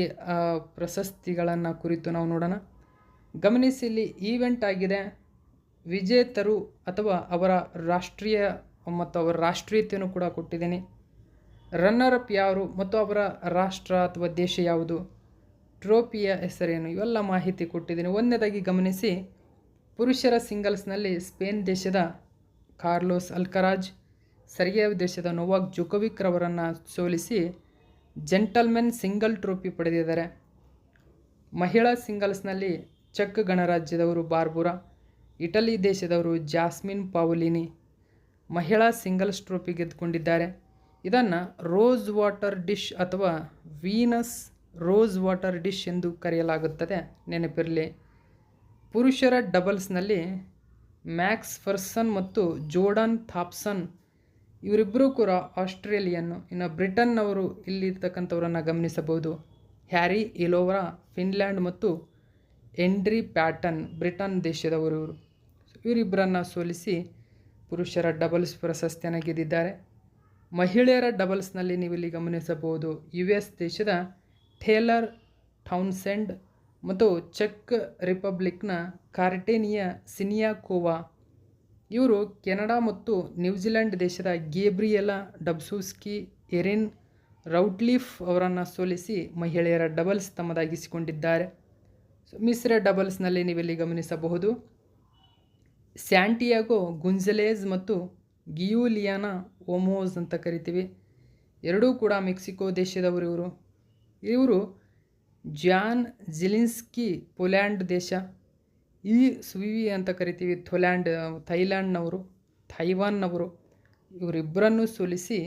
ಪ್ರಶಸ್ತಿಗಳನ್ನು ಕುರಿತು ನಾವು ನೋಡೋಣ. ಗಮನಿಸಿ, ಇಲ್ಲಿ ಈವೆಂಟ್ ಆಗಿದೆ, ವಿಜೇತರು ಅಥವಾ ಅವರ ರಾಷ್ಟ್ರೀಯ ಮತ್ತು ಅವರ ರಾಷ್ಟ್ರೀಯತೆಯನ್ನು ಕೂಡ ಕೊಟ್ಟಿದ್ದೀನಿ, ರನ್ನರ್ ಅಪ್ ಯಾರು ಮತ್ತು ಅವರ ರಾಷ್ಟ್ರ ಅಥವಾ ದೇಶ ಯಾವುದು, ಟ್ರೋಫಿಯ ಹೆಸರೇನು, ಇವೆಲ್ಲ ಮಾಹಿತಿ ಕೊಟ್ಟಿದ್ದೀನಿ. ಒಂದನೇದಾಗಿ ಗಮನಿಸಿ, ಪುರುಷರ ಸಿಂಗಲ್ಸ್ನಲ್ಲಿ ಸ್ಪೇನ್ ದೇಶದ ಕಾರ್ಲೋಸ್ ಅಲ್ಕರಾಜ್ ಸರ್ಬಿಯಾ ದೇಶದ ನೊವಾಕ್ ಜೋಕೋವಿಕ್ ರವರನ್ನು ಸೋಲಿಸಿ ಜೆಂಟಲ್ಮೆನ್ ಸಿಂಗಲ್ ಟ್ರೋಫಿ ಪಡೆದಿದ್ದಾರೆ. ಮಹಿಳಾ ಸಿಂಗಲ್ಸ್ನಲ್ಲಿ ಚೆಕ್ ಗಣರಾಜ್ಯದವರು ಬಾರ್ಬರಾ, ಇಟಲಿ ದೇಶದವರು ಜಾಸ್ಮಿನ್ ಪಾವುಲಿನಿ ಮಹಿಳಾ ಸಿಂಗಲ್ಸ್ ಟ್ರೋಫಿ ಗೆದ್ದುಕೊಂಡಿದ್ದಾರೆ. ಇದನ್ನು ರೋಸ್ ವಾಟರ್ ಡಿಶ್ ಅಥವಾ ವೀನಸ್ ರೋಸ್ ವಾಟರ್ ಡಿಶ್ ಎಂದು ಕರೆಯಲಾಗುತ್ತದೆ, ನೆನಪಿರಲಿ. ಪುರುಷರ ಡಬಲ್ಸ್ನಲ್ಲಿ ಮ್ಯಾಕ್ಸ್ ಫರ್ಸನ್ ಮತ್ತು ಜೋರ್ಡನ್ ಥಾಪ್ಸನ್ ಇವರಿಬ್ಬರೂ ಕೂಡ ಆಸ್ಟ್ರೇಲಿಯನ್ನು. ಇನ್ನು ಬ್ರಿಟನ್ನವರು ಇಲ್ಲಿರ್ತಕ್ಕಂಥವರನ್ನು ಗಮನಿಸಬಹುದು, ಹ್ಯಾರಿ ಇಲೋವರ ಫಿನ್ಲ್ಯಾಂಡ್ ಮತ್ತು ಎಂಡ್ರಿ ಪ್ಯಾಟನ್ ಬ್ರಿಟನ್ ದೇಶದವರು. ಇವರಿಬ್ಬರನ್ನು ಸೋಲಿಸಿ ಪುರುಷರ ಡಬಲ್ಸ್ ಪ್ರಶಸ್ತಿಯನ್ನು ಗೆದ್ದಿದ್ದಾರೆ. ಮಹಿಳೆಯರ ಡಬಲ್ಸ್ನಲ್ಲಿ ನೀವು ಇಲ್ಲಿ ಗಮನಿಸಬಹುದು, US ದೇಶದ ಟೇಲರ್ ಟೌನ್ಸೆಂಡ್ ಮತ್ತು ಚೆಕ್ ರಿಪಬ್ಲಿಕ್ನ ಕಾರ್ಟೇನಿಯಾ ಸಿನಿಯಾಕೋವಾ ಇವರು ಕೆನಡಾ ಮತ್ತು ನ್ಯೂಜಿಲೆಂಡ್ ದೇಶದ ಗೇಬ್ರಿಯೆಲಾ ಡಬ್ಸೂಸ್ಕಿ ಎರಿನ್ ರೌಟ್ಲಿಫ್ ಅವರನ್ನು ಸೋಲಿಸಿ ಮಹಿಳೆಯರ ಡಬಲ್ಸ್ ತಮ್ಮದಾಗಿಸಿಕೊಂಡಿದ್ದಾರೆ. ಸೊ ಮಿಶ್ರ ಡಬಲ್ಸ್ನಲ್ಲಿ ನೀವಿಲ್ಲಿ ಗಮನಿಸಬಹುದು, ಸ್ಯಾಂಟಿಯಾಗೋ ಗುಂಜಲೇಜ್ ಮತ್ತು ಗಿಯೂಲಿಯಾನಾ ಓಮೋಸ್ ಅಂತ ಕರಿತೀವಿ, ಎರಡೂ ಕೂಡ ಮೆಕ್ಸಿಕೋ ದೇಶದವರು. ಇವರು ಜಾನ್ ಜಿಲಿನ್ಸ್ಕಿ ಪೋಲ್ಯಾಂಡ್ ದೇಶ, ಈ ಸುವಿ ಅಂತ ಕರಿತೀವಿ ಥೈಲ್ಯಾಂಡ್ನವರು, ಥೈವಾನ್ನವರು. ಇವರಿಬ್ಬರನ್ನು ಸೋಲಿಸಿ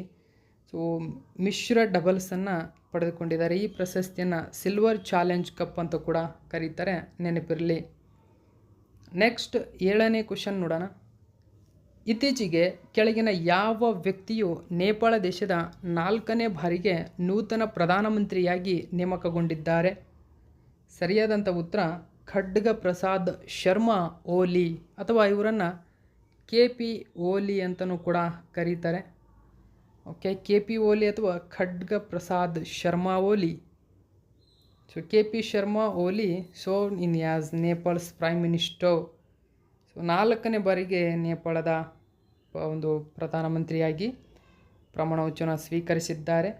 ಸೊ ಮಿಶ್ರ ಡಬಲ್ಸನ್ನು ಪಡೆದುಕೊಂಡಿದ್ದಾರೆ. ಈ ಪ್ರಶಸ್ತಿಯನ್ನು ಸಿಲ್ವರ್ ಚಾಲೆಂಜ್ ಕಪ್ ಅಂತ ಕೂಡ ಕರೀತಾರೆ, ನೆನಪಿರಲಿ. ನೆಕ್ಸ್ಟ್ 7ನೇ ಕ್ವಶನ್ ನೋಡೋಣ. ಇತ್ತೀಚೆಗೆ ಕೆಳಗಿನ ಯಾವ ವ್ಯಕ್ತಿಯು ನೇಪಾಳ ದೇಶದ 4ನೇ ಬಾರಿಗೆ ನೂತನ ಪ್ರಧಾನಮಂತ್ರಿಯಾಗಿ ನೇಮಕಗೊಂಡಿದ್ದಾರೆ? ಸರಿಯಾದಂಥ ಉತ್ತರ ಖಡ್ಗ ಪ್ರಸಾದ್ ಶರ್ಮಾ ಓಲಿ ಅಥವಾ ಇವರನ್ನು KP ಓಲಿ ಅಂತಲೂ ಕೂಡ ಕರೀತಾರೆ. ಓಕೆ, KP ಓಲಿ ಅಥವಾ Khadga Prasad Sharma Oli. So KP Sharma Oli sworn in as Nepal's prime minister. So 4ನೇ ಬಾರಿಗೆ ನೇಪಾಳದ ಒಂದು ಪ್ರಧಾನಮಂತ್ರಿಯಾಗಿ ಪ್ರಮಾಣ ವಚನ ಸ್ವೀಕರಿಸಿದ್ದಾರೆ.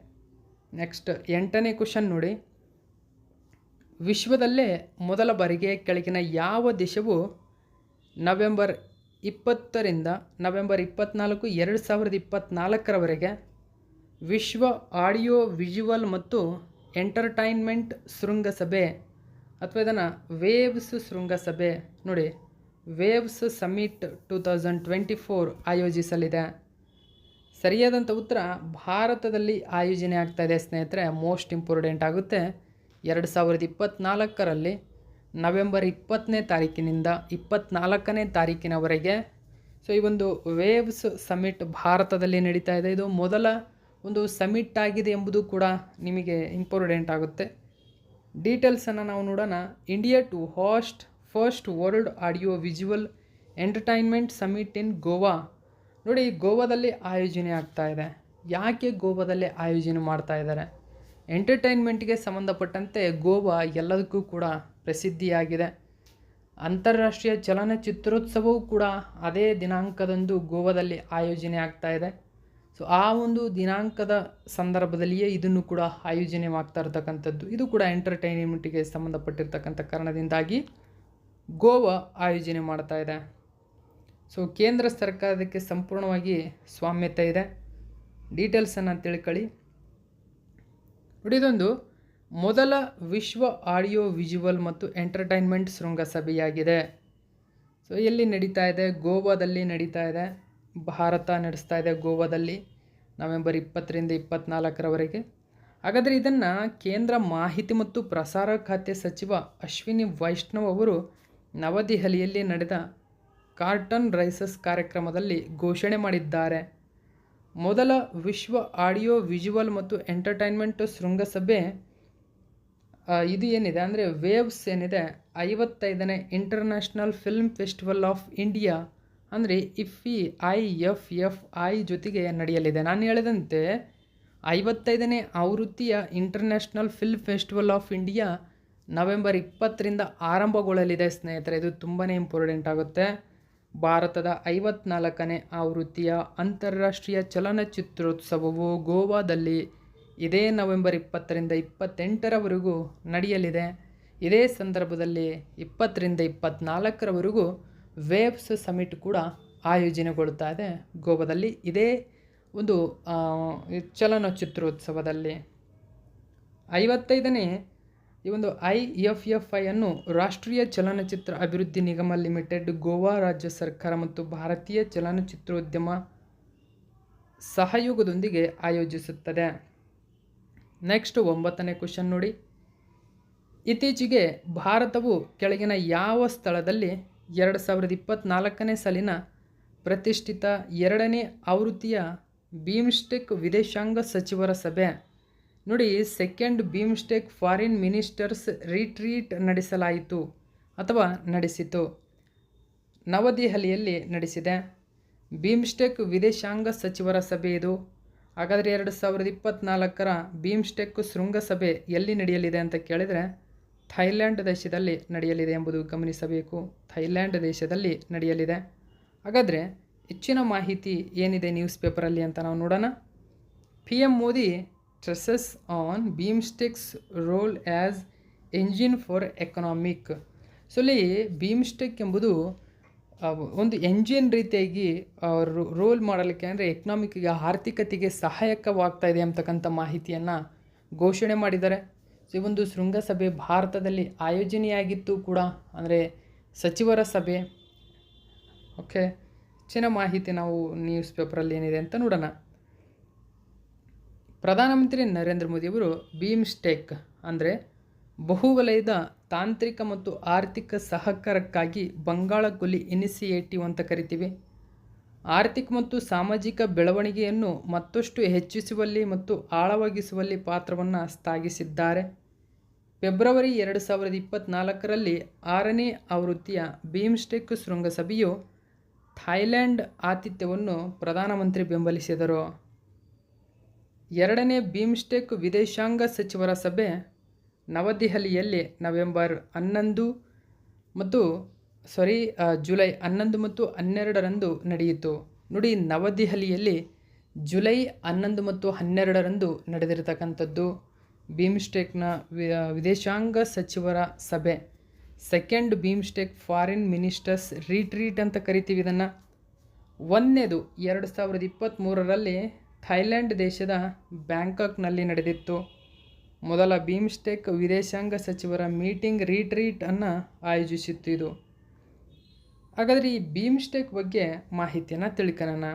ನೆಕ್ಸ್ಟ್ 8ನೇ ಕ್ವಶನ್ ನೋಡಿ. ವಿಶ್ವದಲ್ಲೇ ಮೊದಲ ಬಾರಿಗೆ ಕೆಳಗಿನ ಯಾವ ದೇಶವು ನವೆಂಬರ್ 20ರಿಂದ ನವೆಂಬರ್ 24, 2024ರವರೆಗೆ ವಿಶ್ವ ಆಡಿಯೋ ವಿಜುವಲ್ ಮತ್ತು ಎಂಟರ್ಟೈನ್ಮೆಂಟ್ ಶೃಂಗಸಭೆ ಅಥವಾ ಇದನ್ನು ವೇವ್ಸ್ ಶೃಂಗಸಭೆ ನೋಡಿ, ವೇವ್ಸ್ ಸಮಿಟ್ 2024 ಆಯೋಜಿಸಲಿದೆ? ಸರಿಯಾದಂಥ ಉತ್ತರ ಭಾರತದಲ್ಲಿ ಆಯೋಜನೆ ಆಗ್ತಾಯಿದೆ ಸ್ನೇಹಿತರೆ. ಮೋಸ್ಟ್ ಇಂಪಾರ್ಟೆಂಟ್ ಆಗುತ್ತೆ. 2024ರಲ್ಲಿ ನವೆಂಬರ್ 20ನೇ ತಾರೀಕಿನಿಂದ 24ನೇ ತಾರೀಕಿನವರೆಗೆ ಸೊ ಈ ಒಂದು ವೇವ್ಸ್ ಸಮಿಟ್ ಭಾರತದಲ್ಲಿ ನಡೀತಾ ಇದೆ. ಇದು ಮೊದಲ ಒಂದು ಸಮಿಟ್ ಆಗಿದೆ ಎಂಬುದು ಕೂಡ ನಿಮಗೆ ಇಂಪಾರ್ಟೆಂಟ್ ಆಗುತ್ತೆ. ಡೀಟೇಲ್ಸನ್ನು ನಾವು ನೋಡೋಣ. India to host first world audio visual entertainment summit in Goa. ನೋಡಿ, ಗೋವಾದಲ್ಲಿ ಆಯೋಜನೆ ಆಗ್ತಾ ಇದೆ. ಯಾಕೆ ಗೋವಾದಲ್ಲಿ ಆಯೋಜನೆ ಮಾಡ್ತಾ ಇದ್ದಾರೆ? ಎಂಟರ್ಟೈನ್ಮೆಂಟ್ಗೆ ಸಂಬಂಧಪಟ್ಟಂತೆ ಗೋವಾ ಎಲ್ಲದಕ್ಕೂ ಕೂಡ ಪ್ರಸಿದ್ಧಿಯಾಗಿದೆ. ಅಂತಾರಾಷ್ಟ್ರೀಯ ಚಲನಚಿತ್ರೋತ್ಸವವು ಕೂಡ ಅದೇ ದಿನಾಂಕದಂದು ಗೋವಾದಲ್ಲಿ ಆಯೋಜನೆ ಆಗ್ತಾ ಇದೆ. ಸೊ ಆ ಒಂದು ದಿನಾಂಕದ ಸಂದರ್ಭದಲ್ಲಿಯೇ ಇದನ್ನು ಕೂಡ ಆಯೋಜನೆ ಆಗ್ತಾ ಇರತಕ್ಕಂಥದ್ದು. ಇದು ಕೂಡ ಎಂಟರ್ಟೈನ್ಮೆಂಟಿಗೆ ಸಂಬಂಧಪಟ್ಟಿರ್ತಕ್ಕಂಥ ಕಾರಣದಿಂದಾಗಿ ಗೋವಾ ಆಯೋಜನೆ ಮಾಡ್ತಾ ಇದೆ. ಸೊ ಕೇಂದ್ರ ಸರ್ಕಾರಕ್ಕೆ ಸಂಪೂರ್ಣವಾಗಿ ಸ್ವಾಮ್ಯತೆ ಇದೆ. ಡೀಟೇಲ್ಸನ್ನು ತಿಳ್ಕೊಳ್ಳಿ. ಇದೊಂದು ಮೊದಲ ವಿಶ್ವ ಆಡಿಯೋ ವಿಜುವಲ್ ಮತ್ತು ಎಂಟರ್ಟೈನ್ಮೆಂಟ್ ಶೃಂಗಸಭೆಯಾಗಿದೆ. ಸೊ ಎಲ್ಲಿ ನಡೀತಾ ಇದೆ? ಗೋವಾದಲ್ಲಿ ನಡೀತಾ ಇದೆ. ಭಾರತ ನಡೆಸ್ತಾ ಇದೆ ಗೋವಾದಲ್ಲಿ ನವೆಂಬರ್ 20ರಿಂದ 24ರವರೆಗೆ. ಹಾಗಾದರೆ ಇದನ್ನು ಕೇಂದ್ರ ಮಾಹಿತಿ ಮತ್ತು ಪ್ರಸಾರ ಖಾತೆ ಸಚಿವ ಅಶ್ವಿನಿ ವೈಷ್ಣವ್ ಅವರು ನವದೆಹಲಿಯಲ್ಲಿ ನಡೆದ ಕಾರ್ಟನ್ ರೈಸಸ್ ಕಾರ್ಯಕ್ರಮದಲ್ಲಿ ಘೋಷಣೆ ಮಾಡಿದ್ದಾರೆ. ಮೊದಲ ವಿಶ್ವ ಆಡಿಯೋ ವಿಜುವಲ್ ಮತ್ತು ಎಂಟರ್ಟೈನ್ಮೆಂಟ್ ಶೃಂಗಸಭೆ ಇದು ಏನಿದೆ ಅಂದರೆ ವೇವ್ಸ್ ಏನಿದೆ 55ನೇ international film festival of India ಅಂದರೆ IFFI ಜೊತೆಗೆ ನಡೆಯಲಿದೆ. ನಾನು ಹೇಳಿದಂತೆ 55ನೇ ಆವೃತ್ತಿಯ international film festival of India November 20ರಿಂದ ಆರಂಭಗೊಳ್ಳಲಿದೆ ಸ್ನೇಹಿತರೆ. ಇದು ತುಂಬಾ ಇಂಪಾರ್ಟೆಂಟ್ ಆಗುತ್ತೆ. ಭಾರತದ 54ನೇ ಆವೃತ್ತಿಯ ಅಂತಾರಾಷ್ಟ್ರೀಯ ಚಲನಚಿತ್ರೋತ್ಸವವು ಗೋವಾದಲ್ಲಿ ಇದೇ ನವೆಂಬರ್ 20ರಿಂದ 28ರವರೆಗೂ ನಡೆಯಲಿದೆ. ಇದೇ ಸಂದರ್ಭದಲ್ಲಿ 20ರಿಂದ 24ರವರೆಗೂ ವೇವ್ಸ್ ಸಮಿಟ್ ಕೂಡ ಆಯೋಜನೆಗೊಳ್ತಾ ಇದೆ ಗೋವಾದಲ್ಲಿ ಇದೇ ಒಂದು ಚಲನಚಿತ್ರೋತ್ಸವದಲ್ಲಿ. 55ನೇ ಈ ಒಂದು IFFI ಅನ್ನು ರಾಷ್ಟ್ರೀಯ ಚಲನಚಿತ್ರ ಅಭಿವೃದ್ಧಿ ನಿಗಮ ಲಿಮಿಟೆಡ್, ಗೋವಾ ರಾಜ್ಯ ಸರ್ಕಾರ ಮತ್ತು ಭಾರತೀಯ ಚಲನಚಿತ್ರೋದ್ಯಮ ಸಹಯೋಗದೊಂದಿಗೆ ಆಯೋಜಿಸುತ್ತದೆ. ನೆಕ್ಸ್ಟ್ 9ನೇ ಕ್ವಶನ್ ನೋಡಿ. ಇತ್ತೀಚೆಗೆ ಭಾರತವು ಕೆಳಗಿನ ಯಾವ ಸ್ಥಳದಲ್ಲಿ 2024ನೇ ಸಾಲಿನ ಪ್ರತಿಷ್ಠಿತ 2ನೇ ಆವೃತ್ತಿಯ ಬಿಮ್ಸ್ಟೆಕ್ ವಿದೇಶಾಂಗ ಸಚಿವರ ಸಭೆ ನೋಡಿ second BIMSTEC foreign ministers retreat ನಡೆಸಲಾಯಿತು ಅಥವಾ ನಡೆಸಿತು? ನವದೆಹಲಿಯಲ್ಲಿ ನಡೆಸಿದೆ. ಬಿಮ್ಸ್ಟೆಕ್ ವಿದೇಶಾಂಗ ಸಚಿವರ ಸಭೆ ಇದು. ಹಾಗಾದರೆ 2024ರ ಬಿಮ್ಸ್ಟೆಕ್ ಶೃಂಗಸಭೆ ಎಲ್ಲಿ ನಡೆಯಲಿದೆ ಅಂತ ಕೇಳಿದರೆ ಥೈಲ್ಯಾಂಡ್ ದೇಶದಲ್ಲಿ ನಡೆಯಲಿದೆ ಎಂಬುದು ಗಮನಿಸಬೇಕು. ಥೈಲ್ಯಾಂಡ್ ದೇಶದಲ್ಲಿ ನಡೆಯಲಿದೆ. ಹಾಗಾದರೆ ಹೆಚ್ಚಿನ ಮಾಹಿತಿ ಏನಿದೆ ನ್ಯೂಸ್ ಪೇಪರಲ್ಲಿ ಅಂತ ನಾವು ನೋಡೋಣ. PM Modi stresses on BIMSTEC's role as engine for economic. So ಇಲ್ಲಿ ಬಿಮ್ಸ್ಟೆಕ್ ಎಂಬುದು ಒಂದು ಎಂಜಿನ್ ರೀತಿಯಾಗಿ ರೋಲ್ ಮಾಡಲಿಕ್ಕೆ ಅಂದರೆ ಎಕನಾಮಿಕ್ಗೆ ಆರ್ಥಿಕತೆಗೆ ಸಹಾಯಕವಾಗ್ತಾ ಇದೆ ಅಂತಕ್ಕಂಥ ಮಾಹಿತಿಯನ್ನು ಘೋಷಣೆ ಮಾಡಿದ್ದಾರೆ. ಸೊ ಈ ಒಂದು ಶೃಂಗಸಭೆ ಭಾರತದಲ್ಲಿ ಆಯೋಜನೆಯಾಗಿತ್ತು ಕೂಡ, ಅಂದರೆ ಸಚಿವರ ಸಭೆ. ಓಕೆ, ಹೆಚ್ಚಿನ ಮಾಹಿತಿ ನಾವು ನ್ಯೂಸ್ ಪೇಪರಲ್ಲಿ ಏನಿದೆ ಅಂತ ನೋಡೋಣ. ಪ್ರಧಾನಮಂತ್ರಿ ನರೇಂದ್ರ ಮೋದಿಯವರು ಬಿಮ್ಸ್ಟೆಕ್ ಅಂದರೆ ಬಹುವಲಯದ ತಾಂತ್ರಿಕ ಮತ್ತು ಆರ್ಥಿಕ ಸಹಕಾರಕ್ಕಾಗಿ ಬಂಗಾಳ ಕೊಲ್ಲಿ ಇನಿಷಿಯೇಟಿವ್ ಅಂತ ಕರಿತೀವಿ. ಆರ್ಥಿಕ ಮತ್ತು ಸಾಮಾಜಿಕ ಬೆಳವಣಿಗೆಯನ್ನು ಮತ್ತಷ್ಟು ಹೆಚ್ಚಿಸುವಲ್ಲಿ ಮತ್ತು ಆಳವಾಗಿಸುವಲ್ಲಿ ಪಾತ್ರವನ್ನು ಸ್ಥಾಪಿಸಿದ್ದಾರೆ. ಫೆಬ್ರವರಿ 2024ರಲ್ಲಿ 6ನೇ ಆವೃತ್ತಿಯ ಬಿಮ್ಸ್ಟೆಕ್ ಶೃಂಗಸಭೆಯು ಥೈಲ್ಯಾಂಡ್ ಆತಿಥ್ಯವನ್ನು ಪ್ರಧಾನಮಂತ್ರಿ ಬೆಂಬಲಿಸಿದರು. 2ನೇ ಬಿಮ್ಸ್ಟೆಕ್ ವಿದೇಶಾಂಗ ಸಚಿವರ ಸಭೆ ನವದೆಹಲಿಯಲ್ಲಿ ನವೆಂಬರ್ 11 ಮತ್ತು ಜುಲೈ 11 ಮತ್ತು 12ರಂದು ನಡೆಯಿತು. ನೋಡಿ, ನವದೆಹಲಿಯಲ್ಲಿ ಜುಲೈ 11 ಮತ್ತು 12ರಂದು ನಡೆದಿರತಕ್ಕಂಥದ್ದು ಬಿಮ್ಸ್ಟೆಕ್ನ ವಿದೇಶಾಂಗ ಸಚಿವರ ಸಭೆ. Second BIMSTEC foreign ministers retreat ಅಂತ ಕರಿತೀವಿ ಇದನ್ನು. 1ನೇದು 2023ರಲ್ಲಿ ಥೈಲ್ಯಾಂಡ್ ದೇಶದ ಬ್ಯಾಂಕಾಕ್ನಲ್ಲಿ ನಡೆದಿತ್ತು. ಮೊದಲ ಬಿಮ್ಸ್ಟೆಕ್ ವಿದೇಶಾಂಗ ಸಚಿವರ ಮೀಟಿಂಗ್ ರಿಟ್ರೀಟನ್ನು ಆಯೋಜಿಸಿತ್ತು ಇದು. ಹಾಗಾದರೆ ಈ ಬಿಮ್ಸ್ಟೆಕ್ ಬಗ್ಗೆ ಮಾಹಿತಿಯನ್ನು ತಿಳ್ಕೊಳ್ಳೋಣ.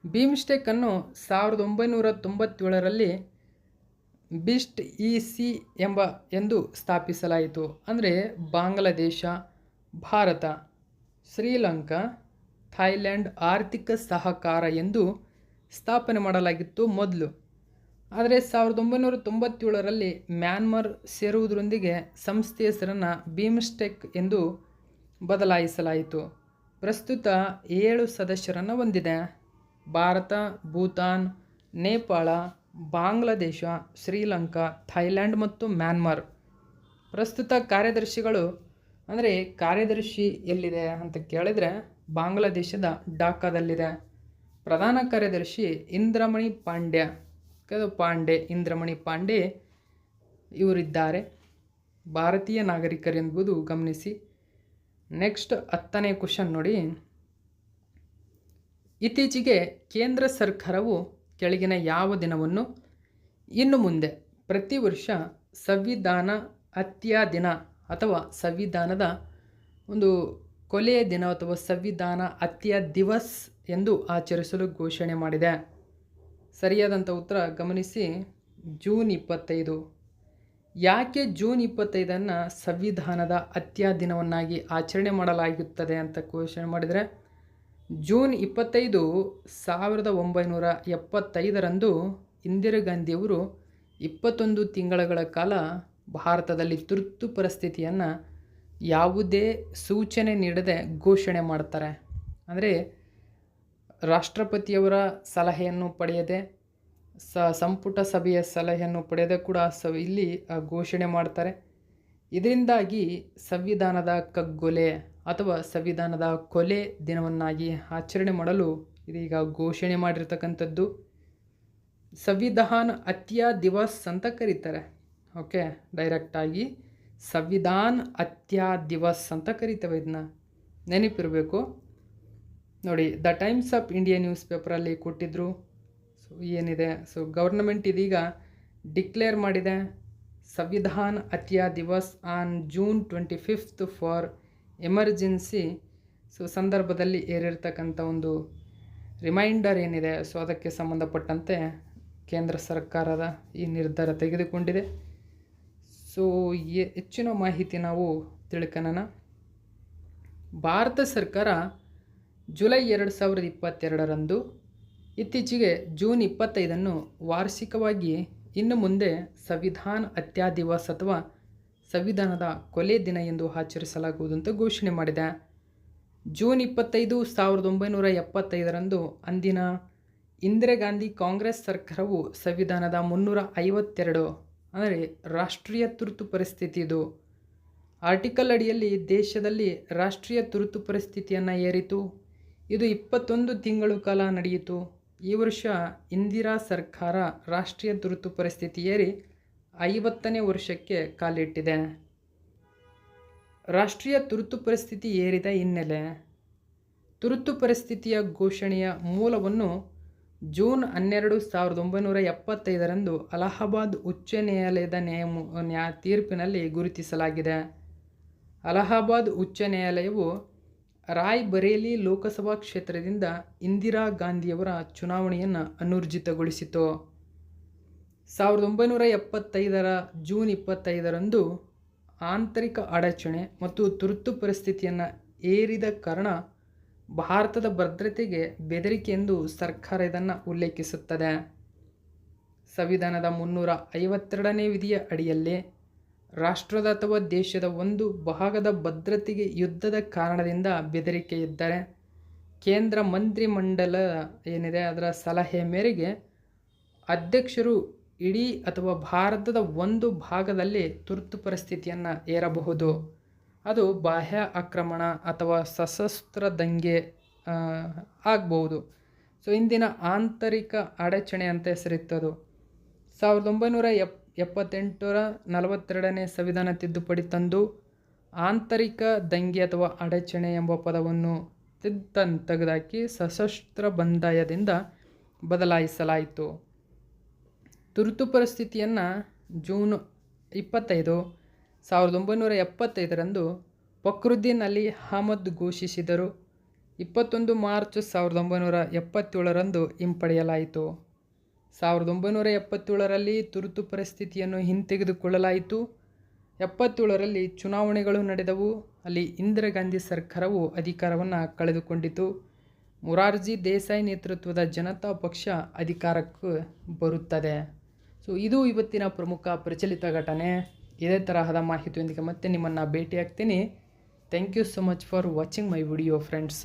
ಬಿಮ್ಸ್ಟೆಕ್ಕನ್ನು 1997ರಲ್ಲಿ ಬಿಸ್ಟ್ EC ಎಂದು ಸ್ಥಾಪಿಸಲಾಯಿತು. ಅಂದರೆ ಬಾಂಗ್ಲಾದೇಶ, ಭಾರತ, ಶ್ರೀಲಂಕಾ, ಥೈಲ್ಯಾಂಡ್ ಆರ್ಥಿಕ ಸಹಕಾರ ಎಂದು ಸ್ಥಾಪನೆ ಮಾಡಲಾಗಿತ್ತು ಮೊದಲು. ಆದರೆ 1997ರಲ್ಲಿ ಮ್ಯಾನ್ಮಾರ್ ಸೇರುವುದರೊಂದಿಗೆ ಸಂಸ್ಥೆ ಹೆಸರನ್ನು ಬಿಮ್ಸ್ಟೆಕ್ ಎಂದು ಬದಲಾಯಿಸಲಾಯಿತು. ಪ್ರಸ್ತುತ 7 ಸದಸ್ಯರನ್ನು ಹೊಂದಿದೆ. ಭಾರತ, ಭೂತಾನ್, ನೇಪಾಳ, ಬಾಂಗ್ಲಾದೇಶ, ಶ್ರೀಲಂಕಾ, ಥೈಲ್ಯಾಂಡ್ ಮತ್ತು ಮ್ಯಾನ್ಮಾರ್. ಪ್ರಸ್ತುತ ಕಾರ್ಯದರ್ಶಿಗಳು ಅಂದರೆ ಕಾರ್ಯದರ್ಶಿ ಎಲ್ಲಿದೆ ಅಂತ ಕೇಳಿದರೆ ಬಾಂಗ್ಲಾದೇಶದ ಢಾಕಾದಲ್ಲಿದೆ. ಪ್ರಧಾನ ಕಾರ್ಯದರ್ಶಿ ಇಂದ್ರಮಣಿ ಪಾಂಡೆ ಇವರಿದ್ದಾರೆ. ಭಾರತೀಯ ನಾಗರಿಕರೆಂಬುದು ಗಮನಿಸಿ. ನೆಕ್ಸ್ಟ್ 10ನೇ ಕ್ವಶನ್ ನೋಡಿ. ಇತ್ತೀಚೆಗೆ ಕೇಂದ್ರ ಸರ್ಕಾರವು ಕೆಳಗಿನ ಯಾವ ದಿನವನ್ನು ಇನ್ನು ಮುಂದೆ ಪ್ರತಿ ವರ್ಷ ಸಂವಿಧಾನ ಹತ್ಯಾ ದಿನ ಅಥವಾ ಸಂವಿಧಾನದ ಒಂದು ಕೊಲೆಯ ದಿನ ಅಥವಾ ಸಂವಿಧಾನ ಹತ್ಯಾ ದಿವಸ್ ಎಂದು ಆಚರಿಸಲು ಘೋಷಣೆ ಮಾಡಿದೆ? ಸರಿಯಾದಂಥ ಉತ್ತರ ಗಮನಿಸಿ, ಜೂನ್ 25. ಯಾಕೆ ಜೂನ್ 25 ಸಂವಿಧಾನದ ಹತ್ಯಾ ದಿನವನ್ನಾಗಿ ಆಚರಣೆ ಮಾಡಲಾಗುತ್ತದೆ ಅಂತ ಘೋಷಣೆ ಮಾಡಿದರೆ, ಜೂನ್ 25 1975 ಇಂದಿರಾ ಗಾಂಧಿಯವರು 21 ತಿಂಗಳ ಕಾಲ ಭಾರತದಲ್ಲಿ ತುರ್ತು ಪರಿಸ್ಥಿತಿಯನ್ನು ಯಾವುದೇ ಸೂಚನೆ ನೀಡದೆ ಘೋಷಣೆ ಮಾಡ್ತಾರೆ. ಅಂದರೆ ರಾಷ್ಟ್ರಪತಿಯವರ ಸಲಹೆಯನ್ನು ಪಡೆಯದೆ ಸಂಪುಟ ಸಭೆಯ ಸಲಹೆಯನ್ನು ಪಡೆಯದೆ ಕೂಡ ಇಲ್ಲಿ ಘೋಷಣೆ ಮಾಡ್ತಾರೆ. ಇದರಿಂದಾಗಿ ಸಂವಿಧಾನದ ಕಗ್ಗೊಲೆ ಅಥವಾ ಸಂವಿಧಾನದ ಕೊಲೆ ದಿನವನ್ನಾಗಿ ಆಚರಣೆ ಮಾಡಲು ಇದೀಗ ಘೋಷಣೆ ಮಾಡಿರ್ತಕ್ಕಂಥದ್ದು. ಸಂವಿಧಾನ ಹತ್ಯಾ ದಿವಸ್ ಅಂತ ಕರೀತಾರೆ. ಓಕೆ, ಡೈರೆಕ್ಟಾಗಿ ಸಂವಿಧಾನ ಹತ್ಯಾ ದಿವಸ್ ಅಂತ ಕರಿತೇವೆ. ಇದನ್ನ ನೆನಪಿರಬೇಕು ನೋಡಿ. The times of India news ಪೇಪರಲ್ಲಿ ಕೊಟ್ಟಿದ್ದರು. ಸೊ ಏನಿದೆ, ಸೊ ಗೌರ್ನಮೆಂಟ್ ಇದೀಗ ಡಿಕ್ಲೇರ್ ಮಾಡಿದೆ Samvidhan Hatya Diwas on June 25 for emergency. So ಸಂದರ್ಭದಲ್ಲಿ ಏರಿರ್ತಕ್ಕಂಥ ಒಂದು ರಿಮೈಂಡರ್ ಏನಿದೆ, ಸೊ ಅದಕ್ಕೆ ಸಂಬಂಧಪಟ್ಟಂತೆ ಕೇಂದ್ರ ಸರ್ಕಾರದ ಈ ನಿರ್ಧಾರ ತೆಗೆದುಕೊಂಡಿದೆ. ಸೊ ಹೆಚ್ಚಿನ ಮಾಹಿತಿ ನಾವು ತಿಳ್ಕೊಳ್ಳೋಣ. ಭಾರತ ಸರ್ಕಾರ ಜುಲೈ 2022 ಇತ್ತೀಚೆಗೆ ಜೂನ್ 25 ವಾರ್ಷಿಕವಾಗಿ ಇನ್ನು ಮುಂದೆ ಸಂವಿಧಾನ ಹತ್ಯಾ ದಿವಸ್ ಅಥವಾ ಸಂವಿಧಾನದ ಕೊಲೆ ದಿನ ಎಂದು ಆಚರಿಸಲಾಗುವುದು ಅಂತ ಘೋಷಣೆ ಮಾಡಿದೆ. ಜೂನ್ 25 1975 ಅಂದಿನ ಇಂದಿರಾ ಗಾಂಧಿ ಕಾಂಗ್ರೆಸ್ ಸರ್ಕಾರವು ಸಂವಿಧಾನದ 352 ಅಂದರೆ ರಾಷ್ಟ್ರೀಯ ತುರ್ತು ಪರಿಸ್ಥಿತಿ, ಇದು ಆರ್ಟಿಕಲ್ ಅಡಿಯಲ್ಲಿ ದೇಶದಲ್ಲಿ ರಾಷ್ಟ್ರೀಯ ತುರ್ತು ಪರಿಸ್ಥಿತಿಯನ್ನು ಏರಿತು. ಇದು 21 ತಿಂಗಳು ಕಾಲ ನಡೆಯಿತು. ಈ ವರ್ಷ ಇಂದಿರಾ ಸರ್ಕಾರ ರಾಷ್ಟ್ರೀಯ ತುರ್ತು ಪರಿಸ್ಥಿತಿ ಏರಿ 50ನೇ ವರ್ಷಕ್ಕೆ ಕಾಲಿಟ್ಟಿದೆ. ರಾಷ್ಟ್ರೀಯ ತುರ್ತು ಪರಿಸ್ಥಿತಿ ಏರಿದ ಹಿನ್ನೆಲೆ ತುರ್ತು ಪರಿಸ್ಥಿತಿಯ ಘೋಷಣೆಯ ಮೂಲವನ್ನು ಜೂನ್ 12 1975 ಅಲಹಾಬಾದ್ ಉಚ್ಚ ನ್ಯಾಯಾಲಯದ ತೀರ್ಪಿನಲ್ಲಿ ಗುರುತಿಸಲಾಗಿದೆ. ಅಲಹಾಬಾದ್ ಉಚ್ಚ ನ್ಯಾಯಾಲಯವು ರಾಯ್ ಬರೇಲಿ ಲೋಕಸಭಾ ಕ್ಷೇತ್ರದಿಂದ ಇಂದಿರಾ ಗಾಂಧಿಯವರ ಚುನಾವಣೆಯನ್ನು ಅನೂರ್ಜಿತಗೊಳಿಸಿತು. 1975 ಜೂನ್ 25 ಆಂತರಿಕ ಅಡಚಣೆ ಮತ್ತು ತುರ್ತು ಪರಿಸ್ಥಿತಿಯನ್ನು ಏರಿದ ಕಾರಣ ಭಾರತದ ಭದ್ರತೆಗೆ ಬೆದರಿಕೆ ಎಂದು ಸರ್ಕಾರ ಇದನ್ನು ಉಲ್ಲೇಖಿಸುತ್ತದೆ. ಸಂವಿಧಾನದ 352ನೇ ವಿಧಿಯ ಅಡಿಯಲ್ಲಿ ರಾಷ್ಟ್ರದ ಅಥವಾ ದೇಶದ ಒಂದು ಭಾಗದ ಭದ್ರತೆಗೆ ಯುದ್ಧದ ಕಾರಣದಿಂದ ಬೆದರಿಕೆ ಇದ್ದರೆ ಕೇಂದ್ರ ಮಂತ್ರಿಮಂಡಲ ಏನಿದೆ ಅದರ ಸಲಹೆ ಮೇರೆಗೆ ಅಧ್ಯಕ್ಷರು ಇಡೀ ಅಥವಾ ಭಾರತದ ಒಂದು ಭಾಗದಲ್ಲಿ ತುರ್ತು ಪರಿಸ್ಥಿತಿಯನ್ನು ಏರಬಹುದು. ಅದು ಬಾಹ್ಯ ಆಕ್ರಮಣ ಅಥವಾ ಸಶಸ್ತ್ರ ದಂಗೆ ಆಗ್ಬೋದು. ಸೊ ಇಂದಿನ ಆಂತರಿಕ ಅಡಚಣೆ ಅಂತ ಹೆಸರಿತ್ತದು. 1978 42ನೇ ಸಂವಿಧಾನ ತಿದ್ದುಪಡಿ ತಂದು ಆಂತರಿಕ ದಂಗೆ ಅಥವಾ ಅಡಚಣೆ ಎಂಬ ಪದವನ್ನು ತೆಗೆದುಹಾಕಿ ಸಶಸ್ತ್ರ ಬಂಡಾಯದಿಂದ ಬದಲಾಯಿಸಲಾಯಿತು. ತುರ್ತು ಪರಿಸ್ಥಿತಿಯನ್ನು ಜೂನ್ 25 1975 ಫಕ್ರುದ್ದೀನ್ ಅಲಿ ಅಹಮದ್ ಘೋಷಿಸಿದರು. 21 ಮಾರ್ಚ್ 1977 ಹಿಂಪಡೆಯಲಾಯಿತು. 1977 ತುರ್ತು ಪರಿಸ್ಥಿತಿಯನ್ನು ಹಿಂತೆಗೆದುಕೊಳ್ಳಲಾಯಿತು. 77 ಚುನಾವಣೆಗಳು ನಡೆದವು. ಅಲ್ಲಿ ಇಂದಿರಾ ಗಾಂಧಿ ಸರ್ಕಾರವು ಅಧಿಕಾರವನ್ನು ಕಳೆದುಕೊಂಡಿತು. ಮೊರಾರ್ಜಿ ದೇಸಾಯಿ ನೇತೃತ್ವದ ಜನತಾ ಪಕ್ಷ ಅಧಿಕಾರಕ್ಕೆ ಬರುತ್ತದೆ. ಸೊ ಇದು ಇವತ್ತಿನ ಪ್ರಮುಖ ಪ್ರಚಲಿತ ಘಟನೆ. ಇದೇ ತರಹದ ಮಾಹಿತಿಯೊಂದಿಗೆ ಮತ್ತೆ ನಿಮ್ಮನ್ನು ಭೇಟಿಯಾಗ್ತೀನಿ. Thank you so much for watching my video friends.